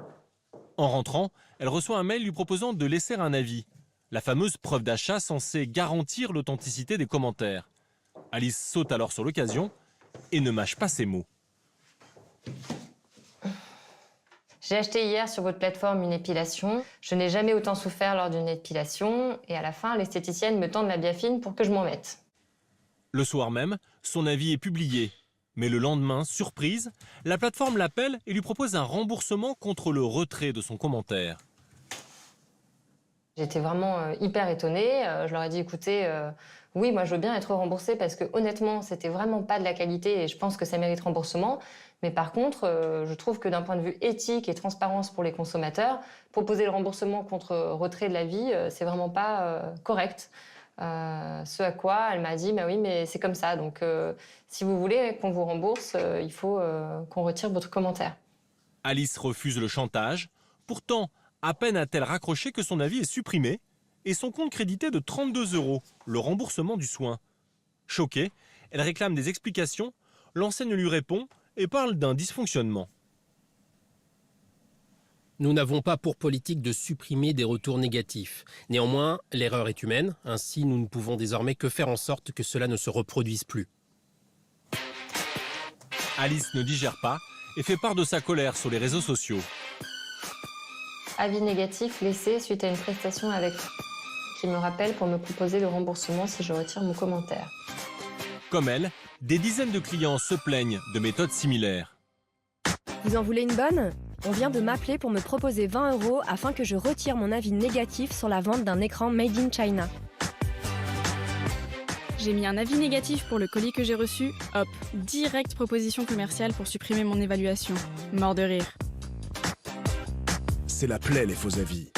En rentrant, elle reçoit un mail lui proposant de laisser un avis. La fameuse preuve d'achat censée garantir l'authenticité des commentaires. Alice saute alors sur l'occasion et ne mâche pas ses mots. J'ai acheté hier sur votre plateforme une épilation. Je n'ai jamais autant souffert lors d'une épilation. Et à la fin, l'esthéticienne me tend de la biafine pour que je m'en mette. Le soir même, son avis est publié. Mais le lendemain, surprise, la plateforme l'appelle et lui propose un remboursement contre le retrait de son commentaire. J'étais vraiment hyper étonnée. Je leur ai dit, écoutez, oui, moi je veux bien être remboursée parce que honnêtement, c'était vraiment pas de la qualité et je pense que ça mérite remboursement. Mais par contre, je trouve que d'un point de vue éthique et transparence pour les consommateurs, proposer le remboursement contre retrait de l'avis, c'est vraiment pas correct. Ce à quoi elle m'a dit, bah oui, mais c'est comme ça. Donc, si vous voulez qu'on vous rembourse, il faut qu'on retire votre commentaire. Alice refuse le chantage. Pourtant, à peine a-t-elle raccroché que son avis est supprimé et son compte crédité de 32 €, le remboursement du soin. Choquée, elle réclame des explications. L'enseigne lui répond et parle d'un dysfonctionnement. Nous n'avons pas pour politique de supprimer des retours négatifs. Néanmoins, l'erreur est humaine, ainsi nous ne pouvons désormais que faire en sorte que cela ne se reproduise plus. Alice ne digère pas et fait part de sa colère sur les réseaux sociaux. Avis négatif laissé suite à une prestation avec qui me rappelle pour me proposer le remboursement si je retire mon commentaire. Comme elle, des dizaines de clients se plaignent de méthodes similaires. Vous en voulez une bonne ? On vient de m'appeler pour me proposer 20 € afin que je retire mon avis négatif sur la vente d'un écran Made in China. J'ai mis un avis négatif pour le colis que j'ai reçu. Hop, direct proposition commerciale pour supprimer mon évaluation. Mort de rire. C'est la plaie, les faux avis.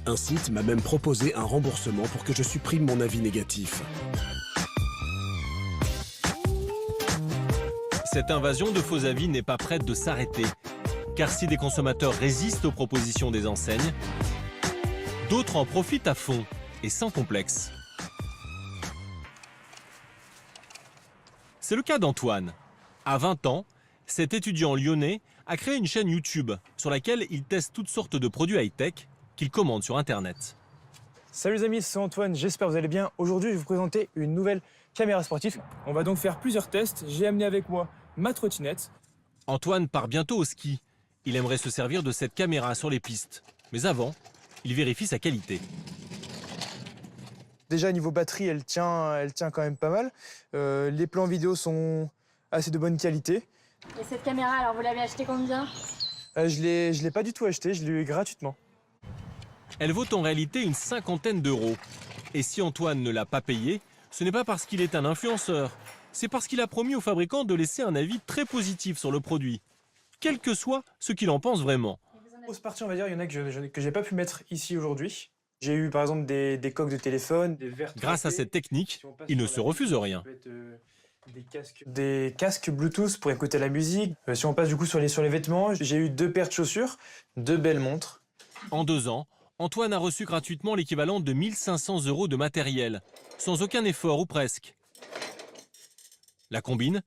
Un site m'a même proposé un remboursement pour que je supprime mon avis négatif. Cette invasion de faux avis n'est pas prête de s'arrêter. Car si des consommateurs résistent aux propositions des enseignes, d'autres en profitent à fond et sans complexe. C'est le cas d'Antoine. À 20 ans, cet étudiant lyonnais a créé une chaîne YouTube sur laquelle il teste toutes sortes de produits high-tech qu'il commande sur Internet. Salut les amis, c'est Antoine, j'espère que vous allez bien. Aujourd'hui, je vais vous présenter une nouvelle caméra sportive. On va donc faire plusieurs tests. J'ai amené avec moi ma trottinette. Antoine part bientôt au ski. Il aimerait se servir de cette caméra sur les pistes. Mais avant, il vérifie sa qualité. Déjà, niveau batterie, elle tient quand même pas mal. Les plans vidéo sont assez de bonne qualité. Et cette caméra, alors vous l'avez achetée combien ? Je l'ai pas du tout achetée, je l'ai eu gratuitement. Elle vaut en réalité une 50aine d'euros. Et si Antoine ne l'a pas payée, ce n'est pas parce qu'il est un influenceur. C'est parce qu'il a promis au fabricant de laisser un avis très positif sur le produit, quel que soit ce qu'il en pense vraiment. Grosse partie, on va dire, il y en a que j'ai pas pu mettre ici aujourd'hui. J'ai eu par exemple des coques de téléphone, des verres. Grâce à cette technique, il ne se refuse rien. Des casques Bluetooth pour écouter la musique. Si on passe du coup sur les vêtements, j'ai eu 2 paires de chaussures, 2 belles montres. En 2 ans, Antoine a reçu gratuitement l'équivalent de 1500 € de matériel, sans aucun effort ou presque. La combine,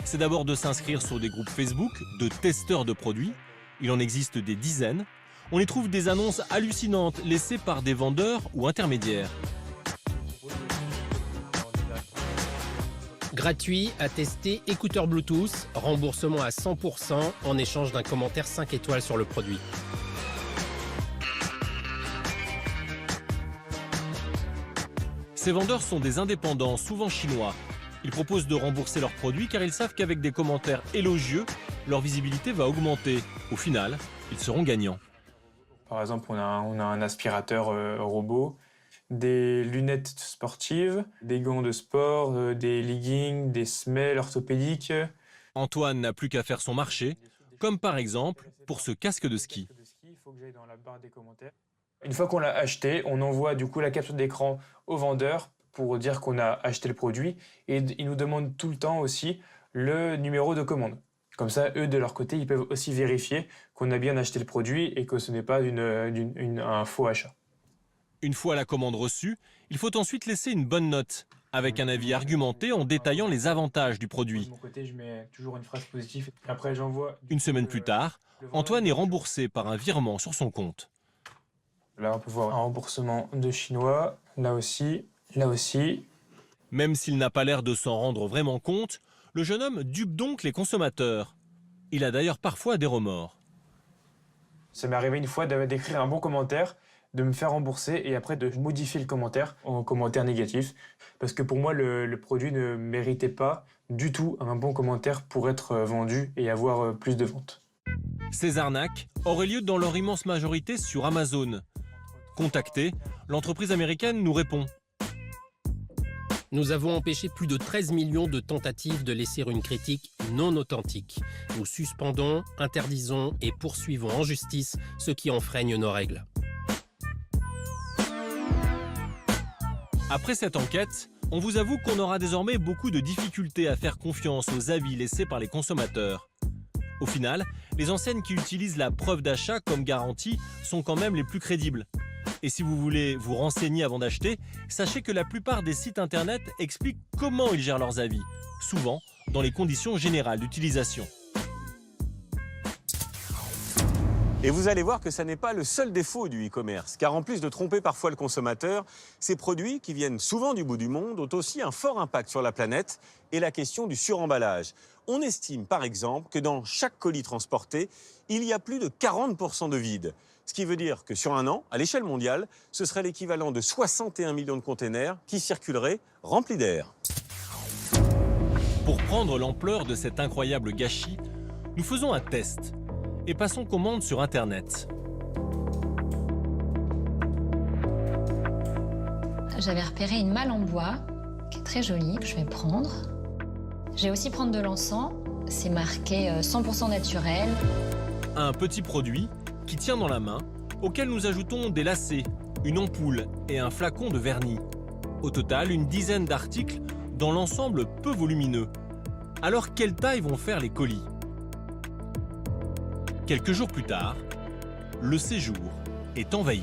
c'est d'abord de s'inscrire sur des groupes Facebook de testeurs de produits. Il en existe des dizaines. On y trouve des annonces hallucinantes laissées par des vendeurs ou intermédiaires. Gratuit, à tester, écouteurs Bluetooth, remboursement à 100% en échange d'un commentaire 5 étoiles sur le produit. Ces vendeurs sont des indépendants, souvent chinois. Ils proposent de rembourser leurs produits car ils savent qu'avec des commentaires élogieux, leur visibilité va augmenter. Au final, ils seront gagnants. Par exemple, on a un aspirateur robot, des lunettes sportives, des gants de sport, des leggings, des semelles orthopédiques. Antoine n'a plus qu'à faire son marché, comme par exemple pour ce casque de ski. Il faut que j'aille dans la barre des commentaires. Une fois qu'on l'a acheté, on envoie du coup la capture d'écran au vendeur pour dire qu'on a acheté le produit et ils nous demandent tout le temps aussi le numéro de commande. Comme ça, eux, de leur côté, ils peuvent aussi vérifier qu'on a bien acheté le produit et que ce n'est pas un faux achat. Une fois la commande reçue, il faut ensuite laisser une bonne note, avec un avis argumenté en détaillant les avantages du produit. De mon côté, je mets toujours une phrase positive. Après, j'envoie. Une semaine plus tard, Antoine est remboursé par un virement sur son compte. Là, on peut voir un remboursement de chinois, là aussi, là aussi. Même s'il n'a pas l'air de s'en rendre vraiment compte, le jeune homme dupe donc les consommateurs. Il a d'ailleurs parfois des remords. Ça m'est arrivé une fois d'écrire un bon commentaire, de me faire rembourser et après de modifier le commentaire en commentaire négatif. Parce que pour moi, le produit ne méritait pas du tout un bon commentaire pour être vendu et avoir plus de ventes. Ces arnaques auraient lieu dans leur immense majorité sur Amazon. Contactée, l'entreprise américaine nous répond. Nous avons empêché plus de 13 millions de tentatives de laisser une critique non authentique. Nous suspendons, interdisons et poursuivons en justice ceux qui enfreignent nos règles. Après cette enquête, on vous avoue qu'on aura désormais beaucoup de difficultés à faire confiance aux avis laissés par les consommateurs. Au final, les enseignes qui utilisent la preuve d'achat comme garantie sont quand même les plus crédibles. Et si vous voulez vous renseigner avant d'acheter, sachez que la plupart des sites internet expliquent comment ils gèrent leurs avis, souvent dans les conditions générales d'utilisation. Et vous allez voir que ça n'est pas le seul défaut du e-commerce, car en plus de tromper parfois le consommateur, ces produits qui viennent souvent du bout du monde ont aussi un fort impact sur la planète et la question du suremballage. On estime par exemple que dans chaque colis transporté, il y a plus de 40% de vide. Ce qui veut dire que sur un an, à l'échelle mondiale, ce serait l'équivalent de 61 millions de containers qui circuleraient remplis d'air. Pour prendre l'ampleur de cet incroyable gâchis, nous faisons un test et passons commande sur Internet. J'avais repéré une malle en bois qui est très jolie, que je vais prendre. Je vais aussi prendre de l'encens, c'est marqué 100% naturel. Un petit produit qui tient dans la main, auquel nous ajoutons des lacets, une ampoule et un flacon de vernis. Au total, une dizaine d'articles dans l'ensemble peu volumineux. Alors, quelle taille vont faire les colis? Quelques jours plus tard, le séjour est envahi.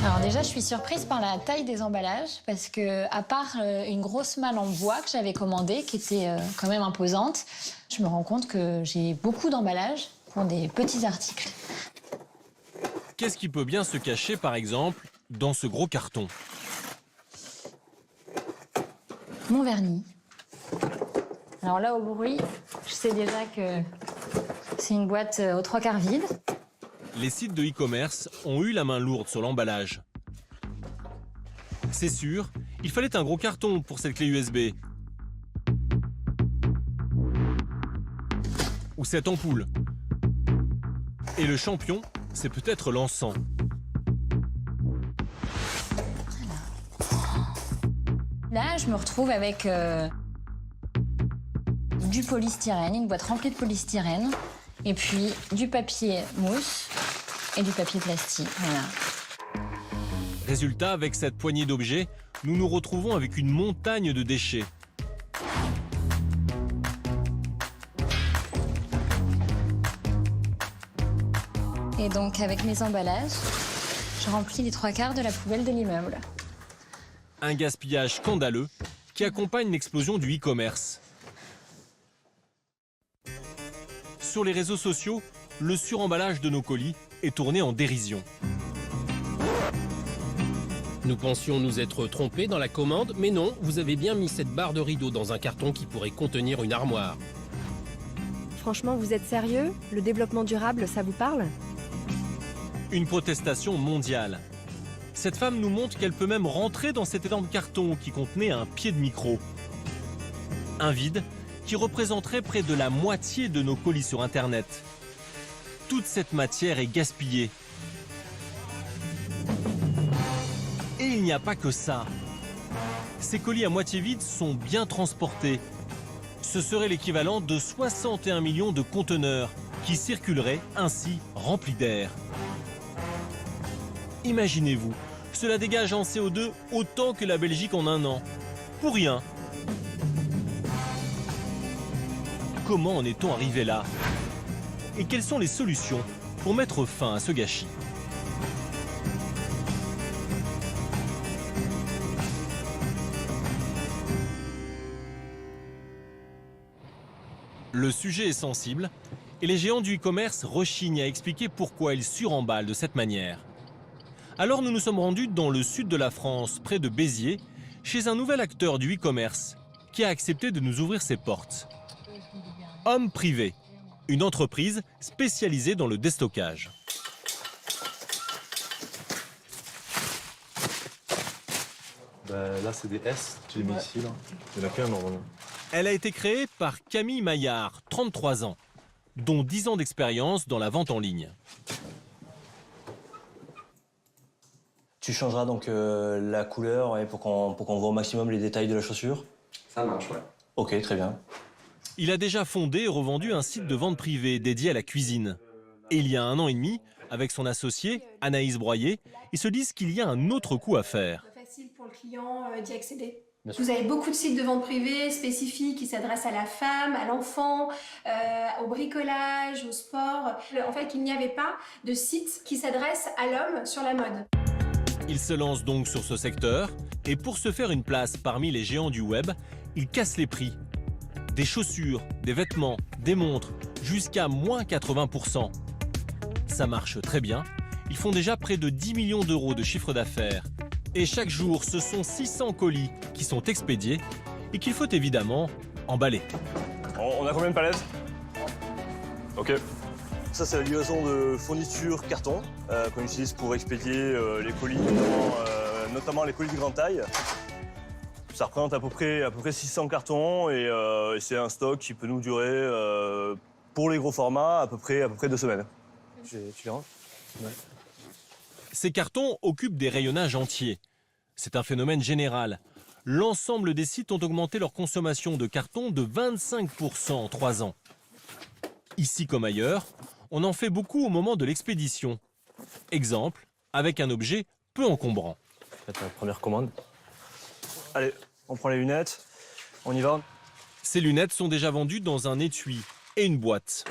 Alors déjà, je suis surprise par la taille des emballages parce que, à part une grosse malle en bois que j'avais commandée, qui était quand même imposante, je me rends compte que j'ai beaucoup d'emballages pour des petits articles. Qu'est-ce qui peut bien se cacher, par exemple, dans ce gros carton? Mon vernis. Alors là, au bruit, je sais déjà que c'est une boîte aux 3/4 vide. Les sites de e-commerce ont eu la main lourde sur l'emballage. C'est sûr, il fallait un gros carton pour cette clé USB. Ou cette ampoule. Et le champion, c'est peut-être l'encens. Là, je me retrouve avec du polystyrène, une boîte remplie de polystyrène, et puis du papier mousse et du papier plastique. Voilà. Résultat, avec cette poignée d'objets, nous nous retrouvons avec une montagne de déchets. Et donc, avec mes emballages, je remplis les 3/4 de la poubelle de l'immeuble. Un gaspillage scandaleux qui accompagne l'explosion du e-commerce. Sur les réseaux sociaux, le suremballage de nos colis est tourné en dérision. Nous pensions nous être trompés dans la commande, mais non, vous avez bien mis cette barre de rideau dans un carton qui pourrait contenir une armoire. Franchement, vous êtes sérieux? Le développement durable, ça vous parle? Une protestation mondiale. Cette femme nous montre qu'elle peut même rentrer dans cet énorme carton qui contenait un pied de micro. Un vide qui représenterait près de la moitié de nos colis sur Internet. Toute cette matière est gaspillée. Et il n'y a pas que ça. Ces colis à moitié vides sont bien transportés. Ce serait l'équivalent de 61 millions de conteneurs qui circuleraient ainsi remplis d'air. Imaginez-vous, cela dégage en CO2 autant que la Belgique en un an. Pour rien. Comment en est-on arrivé là? Et quelles sont les solutions pour mettre fin à ce gâchis? Le sujet est sensible et les géants du e-commerce rechignent à expliquer pourquoi ils suremballent de cette manière. Alors nous nous sommes rendus dans le sud de la France, près de Béziers, chez un nouvel acteur du e-commerce qui a accepté de nous ouvrir ses portes. Homme Privé, une entreprise spécialisée dans le déstockage. Là, c'est des S, tu les mets ici, là. Il y en a qu'un normalement. Elle a été créée par Camille Maillard, 33 ans, dont 10 ans d'expérience dans la vente en ligne. Tu changeras donc la couleur pour qu'on voit au maximum les détails de la chaussure? Ça marche, ouais. Ok, très bien. Il a déjà fondé et revendu un site de vente privée dédié à la cuisine. Et il y a 1 an et demi, avec son associé, Anaïs Broyer, ils se disent qu'il y a un autre coup à faire. C'est facile pour le client d'y accéder. Vous avez beaucoup de sites de vente privée spécifiques qui s'adressent à la femme, à l'enfant, au bricolage, au sport. En fait, il n'y avait pas de site qui s'adresse à l'homme sur la mode. Il se lance donc sur ce secteur et pour se faire une place parmi les géants du web, il casse les prix. Des chaussures, des vêtements, des montres, jusqu'à moins 80%. Ça marche très bien. Ils font déjà près de 10 millions d'euros de chiffre d'affaires. Et chaque jour, ce sont 600 colis qui sont expédiés et qu'il faut évidemment emballer. On a combien de palettes? Ok. Ça, c'est la livraison de fournitures carton qu'on utilise pour expédier les colis, notamment les colis de grande taille. Ça représente à peu près 600 cartons et c'est un stock qui peut nous durer, pour les gros formats, à peu près 2 semaines. Tu les ranges? Ouais. Ces cartons occupent des rayonnages entiers. C'est un phénomène général. L'ensemble des sites ont augmenté leur consommation de carton de 25% en 3 ans. Ici comme ailleurs, on en fait beaucoup au moment de l'expédition. Exemple, avec un objet peu encombrant. La première commande. Allez, on prend les lunettes, on y va. Ces lunettes sont déjà vendues dans un étui et une boîte.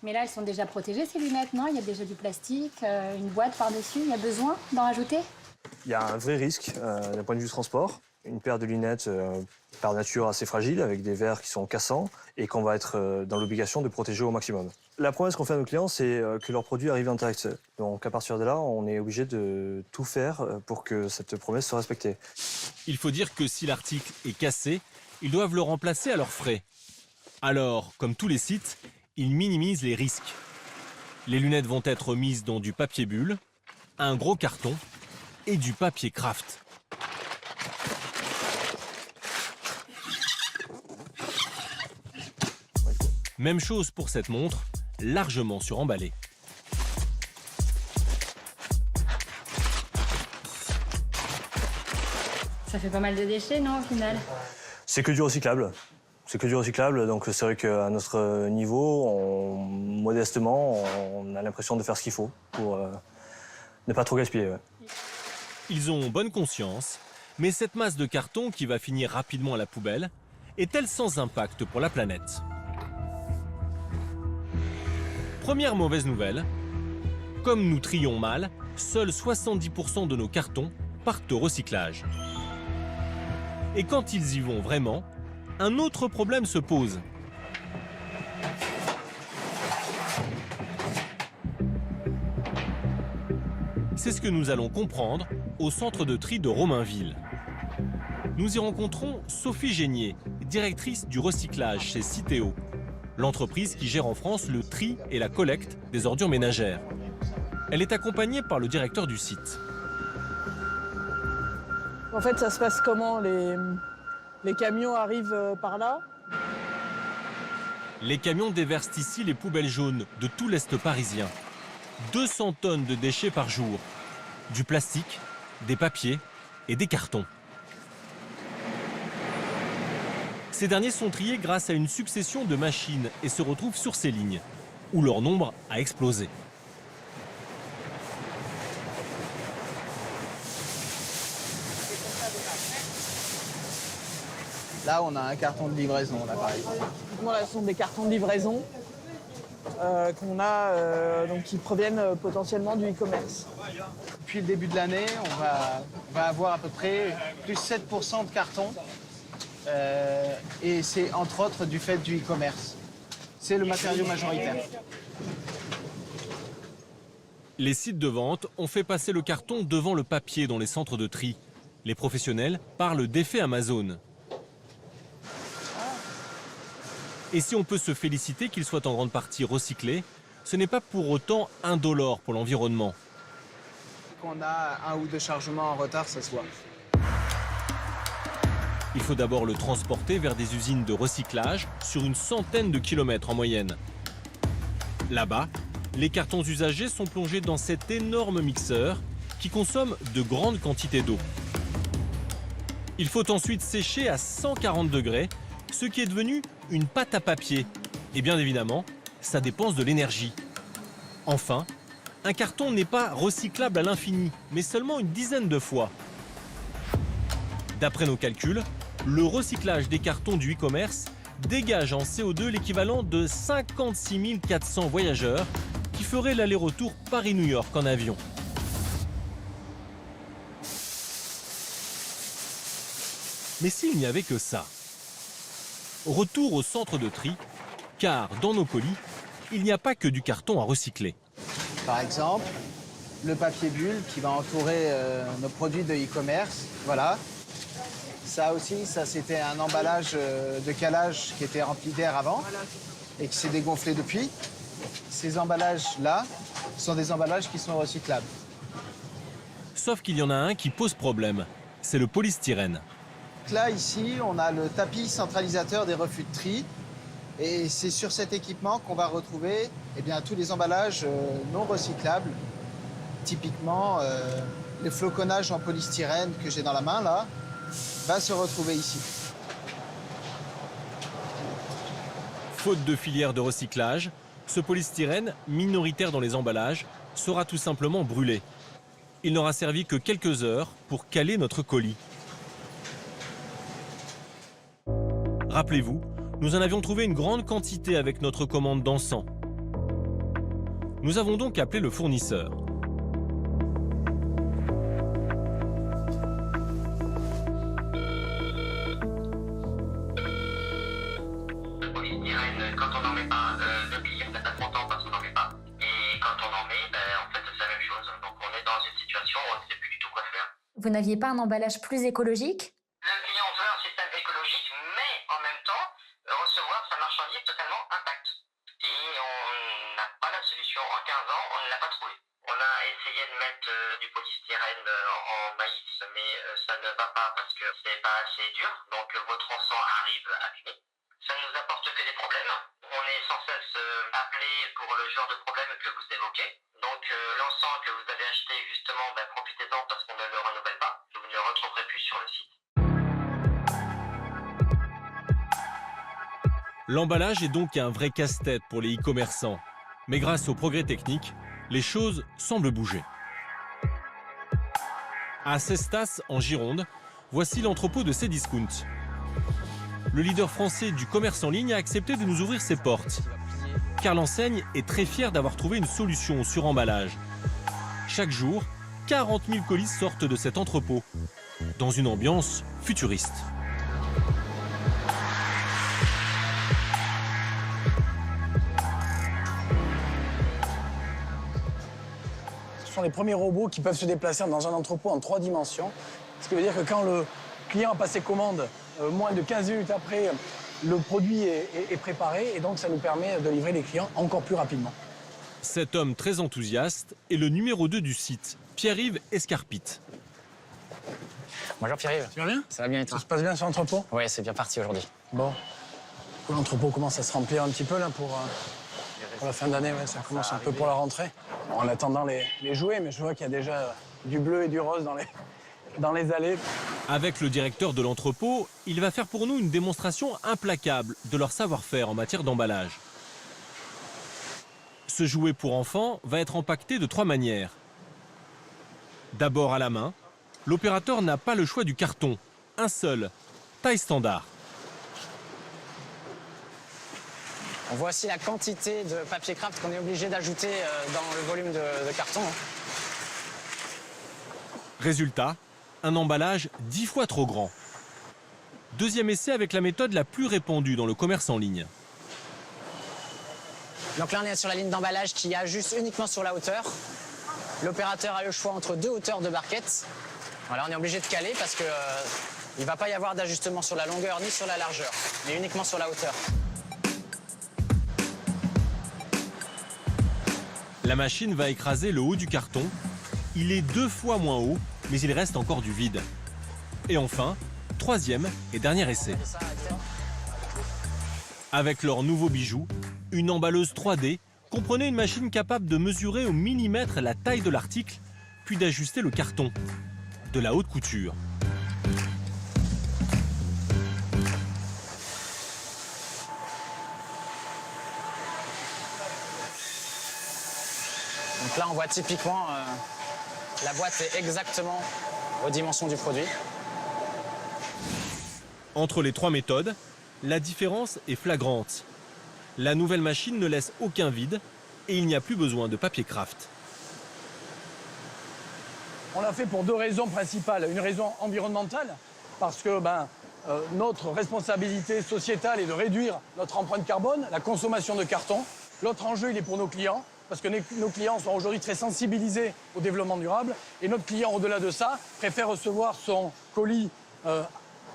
Mais là, elles sont déjà protégées, ces lunettes, non? Il y a déjà du plastique, une boîte par-dessus. Il y a besoin d'en rajouter? Il y a un vrai risque d'un point de vue transport. Une paire de lunettes par nature assez fragile, avec des verres qui sont cassants, et qu'on va être dans l'obligation de protéger au maximum. La promesse qu'on fait à nos clients, c'est que leurs produits arrivent intacts. Donc à partir de là, on est obligé de tout faire pour que cette promesse soit respectée. Il faut dire que si l'article est cassé, ils doivent le remplacer à leurs frais. Alors, comme tous les sites, ils minimisent les risques. Les lunettes vont être mises dans du papier bulle, un gros carton et du papier craft. Même chose pour cette montre, largement suremballée. Ça fait pas mal de déchets, non, au final? C'est que du recyclable. C'est que du recyclable, donc c'est vrai qu'à notre niveau, modestement, on a l'impression de faire ce qu'il faut pour ne pas trop gaspiller. Ouais. Ils ont bonne conscience, mais cette masse de carton qui va finir rapidement à la poubelle est-elle sans impact pour la planète? Première mauvaise nouvelle, comme nous trions mal, seuls 70% de nos cartons partent au recyclage. Et quand ils y vont vraiment, un autre problème se pose. C'est ce que nous allons comprendre au centre de tri de Romainville. Nous y rencontrons Sophie Génier, directrice du recyclage chez Citeo. l'entreprise qui gère en France le tri et la collecte des ordures ménagères. Elle est accompagnée par le directeur du site. En fait, ça se passe comment? Les camions arrivent par là? Les camions déversent ici les poubelles jaunes de tout l'Est parisien. 200 tonnes de déchets par jour. Du plastique, des papiers et des cartons. Ces derniers sont triés grâce à une succession de machines et se retrouvent sur ces lignes, où leur nombre a explosé. Là, on a un carton de livraison, là, par exemple. Là, ce sont des cartons de livraison qu'on a, donc, qui proviennent potentiellement du e-commerce. Depuis le début de l'année, on va avoir à peu près plus 7% de cartons. Et c'est entre autres du fait du e-commerce. C'est le matériau majoritaire. Les sites de vente ont fait passer le carton devant le papier dans les centres de tri. Les professionnels parlent d'effet Amazon. Et si on peut se féliciter qu'il soit en grande partie recyclé, ce n'est pas pour autant indolore pour l'environnement. Quand on a 1 ou 2 chargements en retard, ça se voit. Il faut d'abord le transporter vers des usines de recyclage sur une centaine de kilomètres en moyenne. Là-bas, les cartons usagés sont plongés dans cet énorme mixeur qui consomme de grandes quantités d'eau. Il faut ensuite sécher à 140 degrés, ce qui est devenu une pâte à papier. Et bien évidemment, ça dépense de l'énergie. Enfin, un carton n'est pas recyclable à l'infini, mais seulement une dizaine de fois. D'après nos calculs, le recyclage des cartons du e-commerce dégage en CO2 l'équivalent de 56 400 voyageurs qui feraient l'aller-retour Paris-New York en avion. Mais s'il n'y avait que ça? Retour au centre de tri, car dans nos colis, il n'y a pas que du carton à recycler. Par exemple, le papier bulle qui va entourer nos produits de e-commerce. Voilà. Ça aussi, ça c'était un emballage de calage qui était rempli d'air avant et qui s'est dégonflé depuis. Ces emballages-là sont des emballages qui sont recyclables. Sauf qu'il y en a un qui pose problème, c'est le polystyrène. Là, ici, on a le tapis centralisateur des refus de tri. Et c'est sur cet équipement qu'on va retrouver tous les emballages non recyclables. Typiquement, le floconnage en polystyrène que j'ai dans la main, là, va se retrouver ici. Faute de filière de recyclage, ce polystyrène, minoritaire dans les emballages, sera tout simplement brûlé. Il n'aura servi que quelques heures pour caler notre colis. Rappelez-vous, nous en avions trouvé une grande quantité avec notre commande d'encens. Nous avons donc appelé le fournisseur. Quand on n'en met pas, le client n'est pas content parce qu'on n'en met pas. Et quand on en met, en fait, c'est la même chose. Donc on est dans une situation où on ne sait plus du tout quoi faire. Vous n'aviez pas un emballage plus écologique? Le client veut un système écologique, mais en même temps, recevoir sa marchandise totalement intacte. Et on n'a pas la solution. En 15 ans, on ne l'a pas trouvé. On a essayé de mettre du polystyrène en maïs, mais ça ne va pas parce que c'est pas assez dur. Donc votre encens arrive abîmé. Ça ne nous apporte que des problèmes. On est sans cesse appelé pour le genre de problème que vous évoquez. Donc l'encens que vous avez acheté, justement, profitez-en parce qu'on ne le renouvelle pas. Vous ne le retrouverez plus sur le site. L'emballage est donc un vrai casse-tête pour les e-commerçants. Mais grâce au progrès technique, les choses semblent bouger. À Cestas, en Gironde, voici l'entrepôt de Cdiscount. Le leader français du commerce en ligne a accepté de nous ouvrir ses portes. Car l'enseigne est très fière d'avoir trouvé une solution au suremballage. Chaque jour, 40 000 colis sortent de cet entrepôt, dans une ambiance futuriste. Ce sont les premiers robots qui peuvent se déplacer dans un entrepôt en 3 dimensions. Ce qui veut dire que quand le client a passé commande, moins de 15 minutes après, le produit est préparé et donc ça nous permet de livrer les clients encore plus rapidement. Cet homme très enthousiaste est le numéro 2 du site, Pierre-Yves Escarpite. Bonjour Pierre-Yves. Tu vas bien? Ça va bien et toi? Ça se passe bien sur l'entrepôt? Oui, c'est bien parti aujourd'hui. Bon. L'entrepôt commence à se remplir un petit peu là pour la fin d'année, ouais, ça commence un peu pour la rentrée. Bon, en attendant les jouets, mais je vois qu'il y a déjà du bleu et du rose dans les allées. Avec le directeur de l'entrepôt, il va faire pour nous une démonstration implacable de leur savoir-faire en matière d'emballage. Ce jouet pour enfants va être empaqueté de 3 manières. D'abord à la main, l'opérateur n'a pas le choix du carton, un seul, taille standard. On voit aussi la quantité de papier craft qu'on est obligé d'ajouter dans le volume de carton. Résultat, un emballage 10 fois trop grand. Deuxième essai avec la méthode la plus répandue dans le commerce en ligne. Donc là, on est sur la ligne d'emballage qui ajuste uniquement sur la hauteur. L'opérateur a le choix entre 2 hauteurs de barquette. Voilà, on est obligé de caler parce que il ne va pas y avoir d'ajustement sur la longueur ni sur la largeur, mais uniquement sur la hauteur. La machine va écraser le haut du carton. Il est 2 fois moins haut, mais il reste encore du vide. Et enfin, troisième et dernier essai. Avec leur nouveau bijou, une emballeuse 3D, comprenez une machine capable de mesurer au millimètre la taille de l'article, puis d'ajuster le carton. De la haute couture. Donc là, on voit typiquement la boîte est exactement aux dimensions du produit. Entre les 3 méthodes, la différence est flagrante. La nouvelle machine ne laisse aucun vide et il n'y a plus besoin de papier craft. On l'a fait pour 2 raisons principales. Une raison environnementale, parce que notre responsabilité sociétale est de réduire notre empreinte carbone, la consommation de carton. L'autre enjeu, il est pour nos clients, parce que nos clients sont aujourd'hui très sensibilisés au développement durable. Et notre client, au-delà de ça, préfère recevoir son colis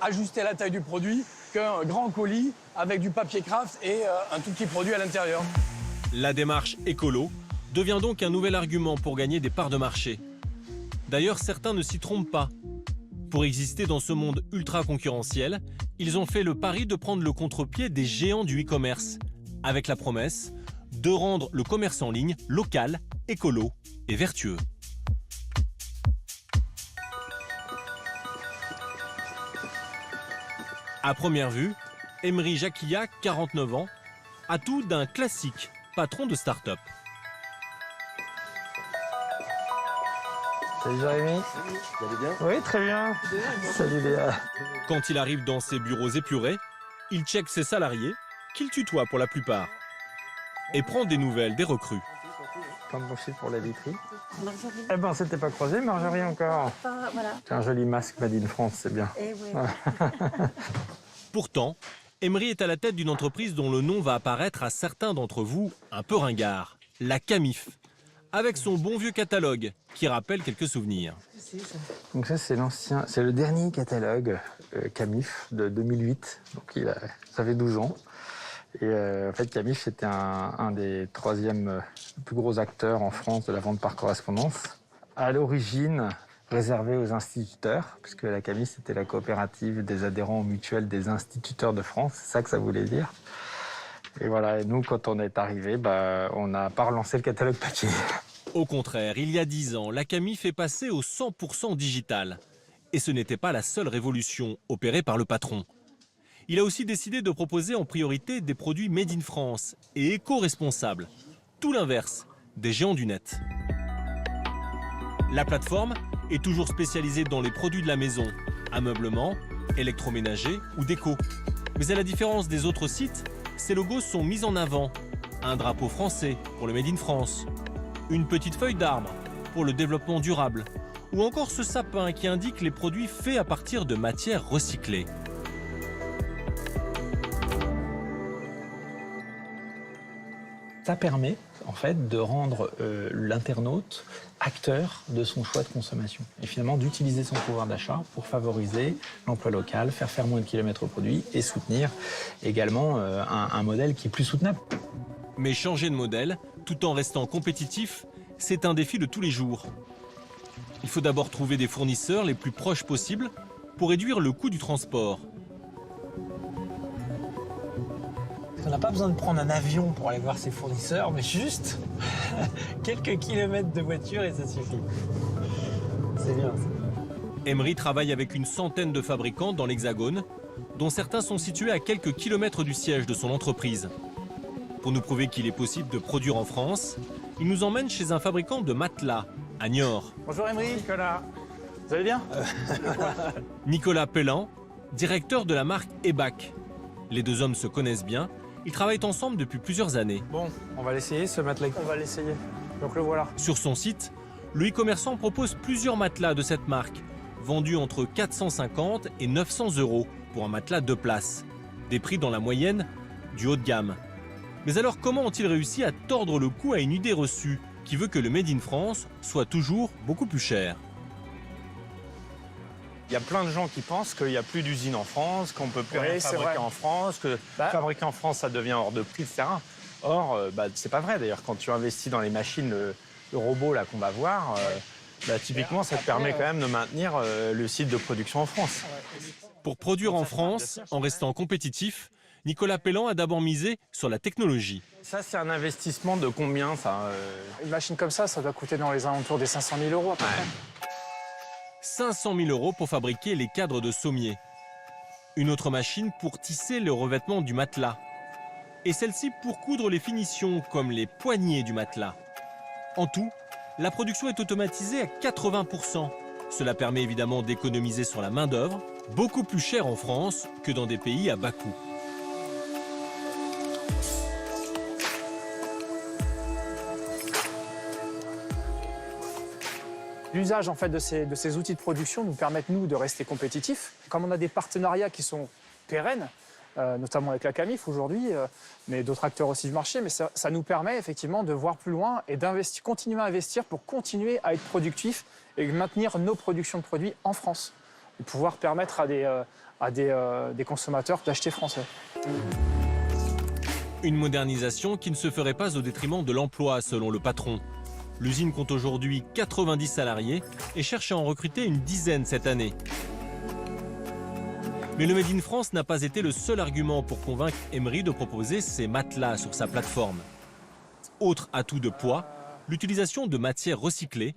ajusté à la taille du produit qu'un grand colis avec du papier craft et un tout petit produit à l'intérieur. La démarche écolo devient donc un nouvel argument pour gagner des parts de marché. D'ailleurs, certains ne s'y trompent pas. Pour exister dans ce monde ultra concurrentiel, ils ont fait le pari de prendre le contre-pied des géants du e-commerce, avec la promesse de rendre le commerce en ligne local, écolo et vertueux. À première vue, Emery Jacquilla, 49 ans, a tout d'un classique patron de start-up. Salut Jérémy. Vous allez bien? Oui, très bien. Salut Léa. Quand il arrive dans ses bureaux épurés, il check ses salariés, qu'il tutoie pour la plupart, et prend des nouvelles des recrues. Comme boucher pour la literie. Eh ben, on s'était pas croisés, Marjorie, encore. Voilà. C'est un joli masque Made in France, c'est bien. Eh oui. Pourtant, Emery est à la tête d'une entreprise dont le nom va apparaître à certains d'entre vous un peu ringard, la Camif, avec son bon vieux catalogue qui rappelle quelques souvenirs. Donc ça, c'est le dernier catalogue Camif de 2008. Donc ça fait 12 ans. Et en fait, Camif, c'était un des 3e plus gros acteurs en France de la vente par correspondance. À l'origine, réservé aux instituteurs, puisque la Camif, c'était la coopérative des adhérents mutuels des instituteurs de France. C'est ça que ça voulait dire. Et voilà, et nous, quand on est arrivé, on n'a pas relancé le catalogue papier. Au contraire, il y a 10 ans, la Camif est passée au 100% digital. Et ce n'était pas la seule révolution opérée par le patron. Il a aussi décidé de proposer en priorité des produits made in France et éco-responsables. Tout l'inverse des géants du net. La plateforme est toujours spécialisée dans les produits de la maison, ameublement, électroménager ou déco. Mais à la différence des autres sites, ses logos sont mis en avant. Un drapeau français pour le Made in France, une petite feuille d'arbre pour le développement durable, ou encore ce sapin qui indique les produits faits à partir de matières recyclées. Ça permet en fait de rendre l'internaute acteur de son choix de consommation. Et finalement, d'utiliser son pouvoir d'achat pour favoriser l'emploi local, faire moins de kilomètres au produit et soutenir également un modèle qui est plus soutenable. Mais changer de modèle, tout en restant compétitif, c'est un défi de tous les jours. Il faut d'abord trouver des fournisseurs les plus proches possibles pour réduire le coût du transport. On n'a pas besoin de prendre un avion pour aller voir ses fournisseurs, mais juste quelques kilomètres de voiture et ça suffit. C'est bien. Emery travaille avec une centaine de fabricants dans l'Hexagone, dont certains sont situés à quelques kilomètres du siège de son entreprise. Pour nous prouver qu'il est possible de produire en France, il nous emmène chez un fabricant de matelas, à Niort. Bonjour Emery. Nicolas. Vous allez bien Nicolas Pellan, directeur de la marque Ebac. Les deux hommes se connaissent bien. Ils travaillent ensemble depuis plusieurs années. Bon, on va l'essayer ce matelas. On va l'essayer. Donc le voilà. Sur son site, le e-commerçant propose plusieurs matelas de cette marque, vendus entre 450 et 900 € pour un matelas 2 places. Des prix dans la moyenne du haut de gamme. Mais alors comment ont-ils réussi à tordre le cou à une idée reçue qui veut que le Made in France soit toujours beaucoup plus cher? Il y a plein de gens qui pensent qu'il n'y a plus d'usines en France, qu'on ne peut plus rien fabriquer en France, que fabriquer en France, ça devient hors de prix, etc. Or, c'est pas vrai. D'ailleurs, quand tu investis dans les machines, le robot là qu'on va voir, typiquement, ça te permet quand même de maintenir le site de production en France. Pour produire en France, en restant compétitif, Nicolas Pellan a d'abord misé sur la technologie. Ça, c'est un investissement de combien, ça Une machine comme ça doit coûter dans les alentours des 500 000 € à peu près. 500 000 € pour fabriquer les cadres de sommier. Une autre machine pour tisser le revêtement du matelas. Et celle-ci pour coudre les finitions comme les poignées du matelas. En tout, la production est automatisée à 80%. Cela permet évidemment d'économiser sur la main-d'œuvre, beaucoup plus cher en France que dans des pays à bas coût. L'usage en fait de ces outils de production nous permettent nous de rester compétitifs. Comme on a des partenariats qui sont pérennes, notamment avec la Camif aujourd'hui, mais d'autres acteurs aussi du marché, mais ça nous permet effectivement de voir plus loin et d'investir, continuer à investir pour continuer à être productifs et maintenir nos productions de produits en France et pouvoir permettre à des consommateurs d'acheter français. Une modernisation qui ne se ferait pas au détriment de l'emploi, selon le patron. L'usine compte aujourd'hui 90 salariés et cherche à en recruter une dizaine cette année. Mais le Made in France n'a pas été le seul argument pour convaincre Emery de proposer ses matelas sur sa plateforme. Autre atout de poids, l'utilisation de matières recyclées,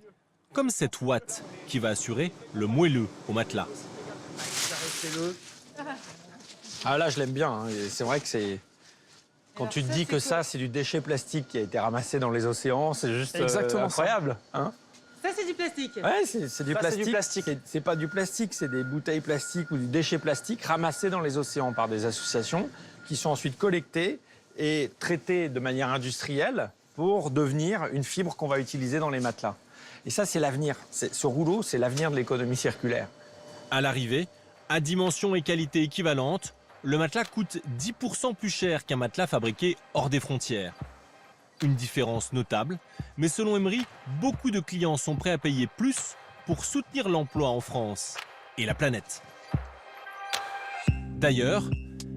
comme cette ouate qui va assurer le moelleux au matelas. Ah là, je l'aime bien. Hein. C'est vrai que c'est... Quand tu te dis que ça, c'est du déchet plastique qui a été ramassé dans les océans, c'est juste incroyable. Hein, ça, c'est du plastique. Ouais, c'est du plastique. C'est pas du plastique, c'est des bouteilles plastiques ou du déchet plastique ramassés dans les océans par des associations qui sont ensuite collectées et traitées de manière industrielle pour devenir une fibre qu'on va utiliser dans les matelas. Et ça, c'est l'avenir. Ce rouleau, c'est l'avenir de l'économie circulaire. À l'arrivée, à dimension et qualité équivalentes, le matelas coûte 10% plus cher qu'un matelas fabriqué hors des frontières. Une différence notable, mais selon Emery, beaucoup de clients sont prêts à payer plus pour soutenir l'emploi en France et la planète. D'ailleurs,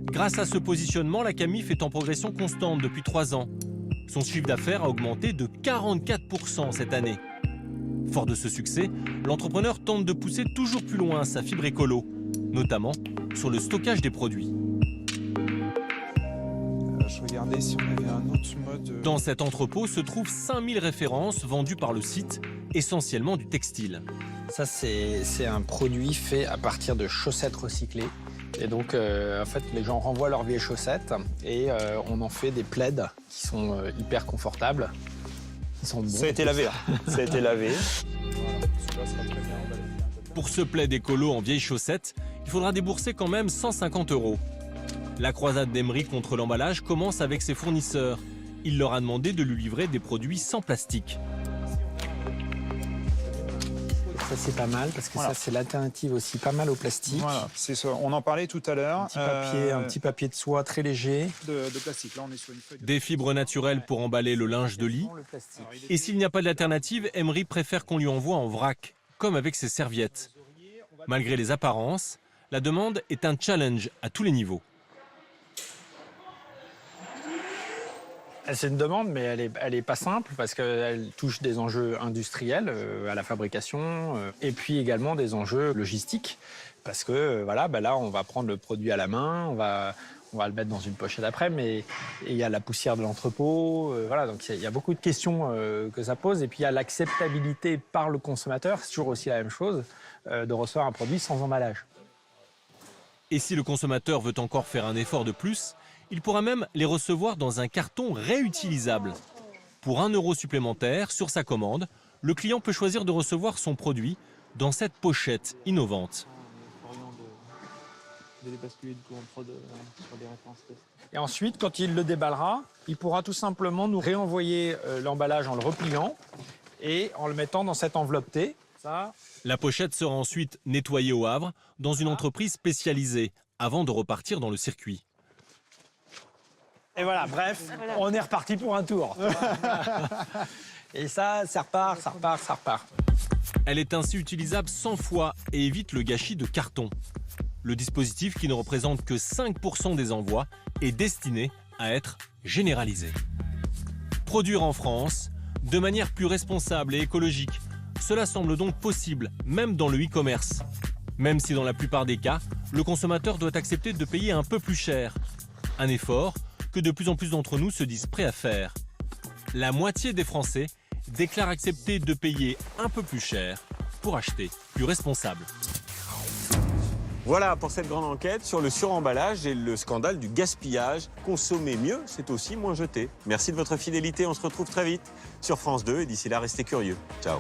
grâce à ce positionnement, la Camif est en progression constante depuis 3 ans. Son chiffre d'affaires a augmenté de 44% cette année. Fort de ce succès, l'entrepreneur tente de pousser toujours plus loin sa fibre écolo, notamment sur le stockage des produits. Je regardais si on avait un autre mode... Dans cet entrepôt se trouvent 5000 références vendues par le site, essentiellement du textile. Ça, c'est un produit fait à partir de chaussettes recyclées. Et donc, en fait, les gens renvoient leurs vieilles chaussettes et on en fait des plaids qui sont hyper confortables. Ils sont bons. Ça a été lavé. Ça a été lavé. Pour ce plaid écolo en vieilles chaussettes, il faudra débourser quand même 150 €. La croisade d'Emery contre l'emballage commence avec ses fournisseurs. Il leur a demandé de lui livrer des produits sans plastique. Ça, c'est pas mal parce que Voilà. ça, c'est l'alternative aussi pas mal au plastique. Voilà, c'est ça. On en parlait tout à l'heure. Un petit papier de soie très léger. De plastique. Là, on est sur une feuille de... Des fibres naturelles pour emballer le linge de lit. Et s'il n'y a pas d'alternative, Emery préfère qu'on lui envoie en vrac, comme avec ses serviettes. Malgré les apparences, la demande est un challenge à tous les niveaux. C'est une demande, mais elle est pas simple parce qu'elle touche des enjeux industriels à la fabrication et puis également des enjeux logistiques parce que voilà, là, on va prendre le produit à la main, on va le mettre dans une pochette après, mais il y a la poussière de l'entrepôt, voilà, donc il y a beaucoup de questions que ça pose et puis il y a l'acceptabilité par le consommateur, c'est toujours aussi la même chose, de recevoir un produit sans emballage. Et si le consommateur veut encore faire un effort de plus, il pourra même les recevoir dans un carton réutilisable. Pour 1 € supplémentaire sur sa commande, le client peut choisir de recevoir son produit dans cette pochette innovante. Et ensuite, quand il le déballera, il pourra tout simplement nous réenvoyer l'emballage en le repliant et en le mettant dans cette enveloppe T. La pochette sera ensuite nettoyée au Havre dans une entreprise spécialisée avant de repartir dans le circuit. Et voilà, bref, on est reparti pour un tour. Et ça repart, ça repart, ça repart. Elle est ainsi utilisable 100 fois et évite le gâchis de carton. Le dispositif, qui ne représente que 5% des envois, est destiné à être généralisé. Produire en France, de manière plus responsable et écologique, cela semble donc possible, même dans le e-commerce. Même si dans la plupart des cas, le consommateur doit accepter de payer un peu plus cher. Un effort que de plus en plus d'entre nous se disent prêts à faire. La moitié des Français déclarent accepter de payer un peu plus cher pour acheter plus responsable. Voilà pour cette grande enquête sur le suremballage et le scandale du gaspillage. Consommer mieux, c'est aussi moins jeter. Merci de votre fidélité, on se retrouve très vite sur France 2 et d'ici là, restez curieux. Ciao.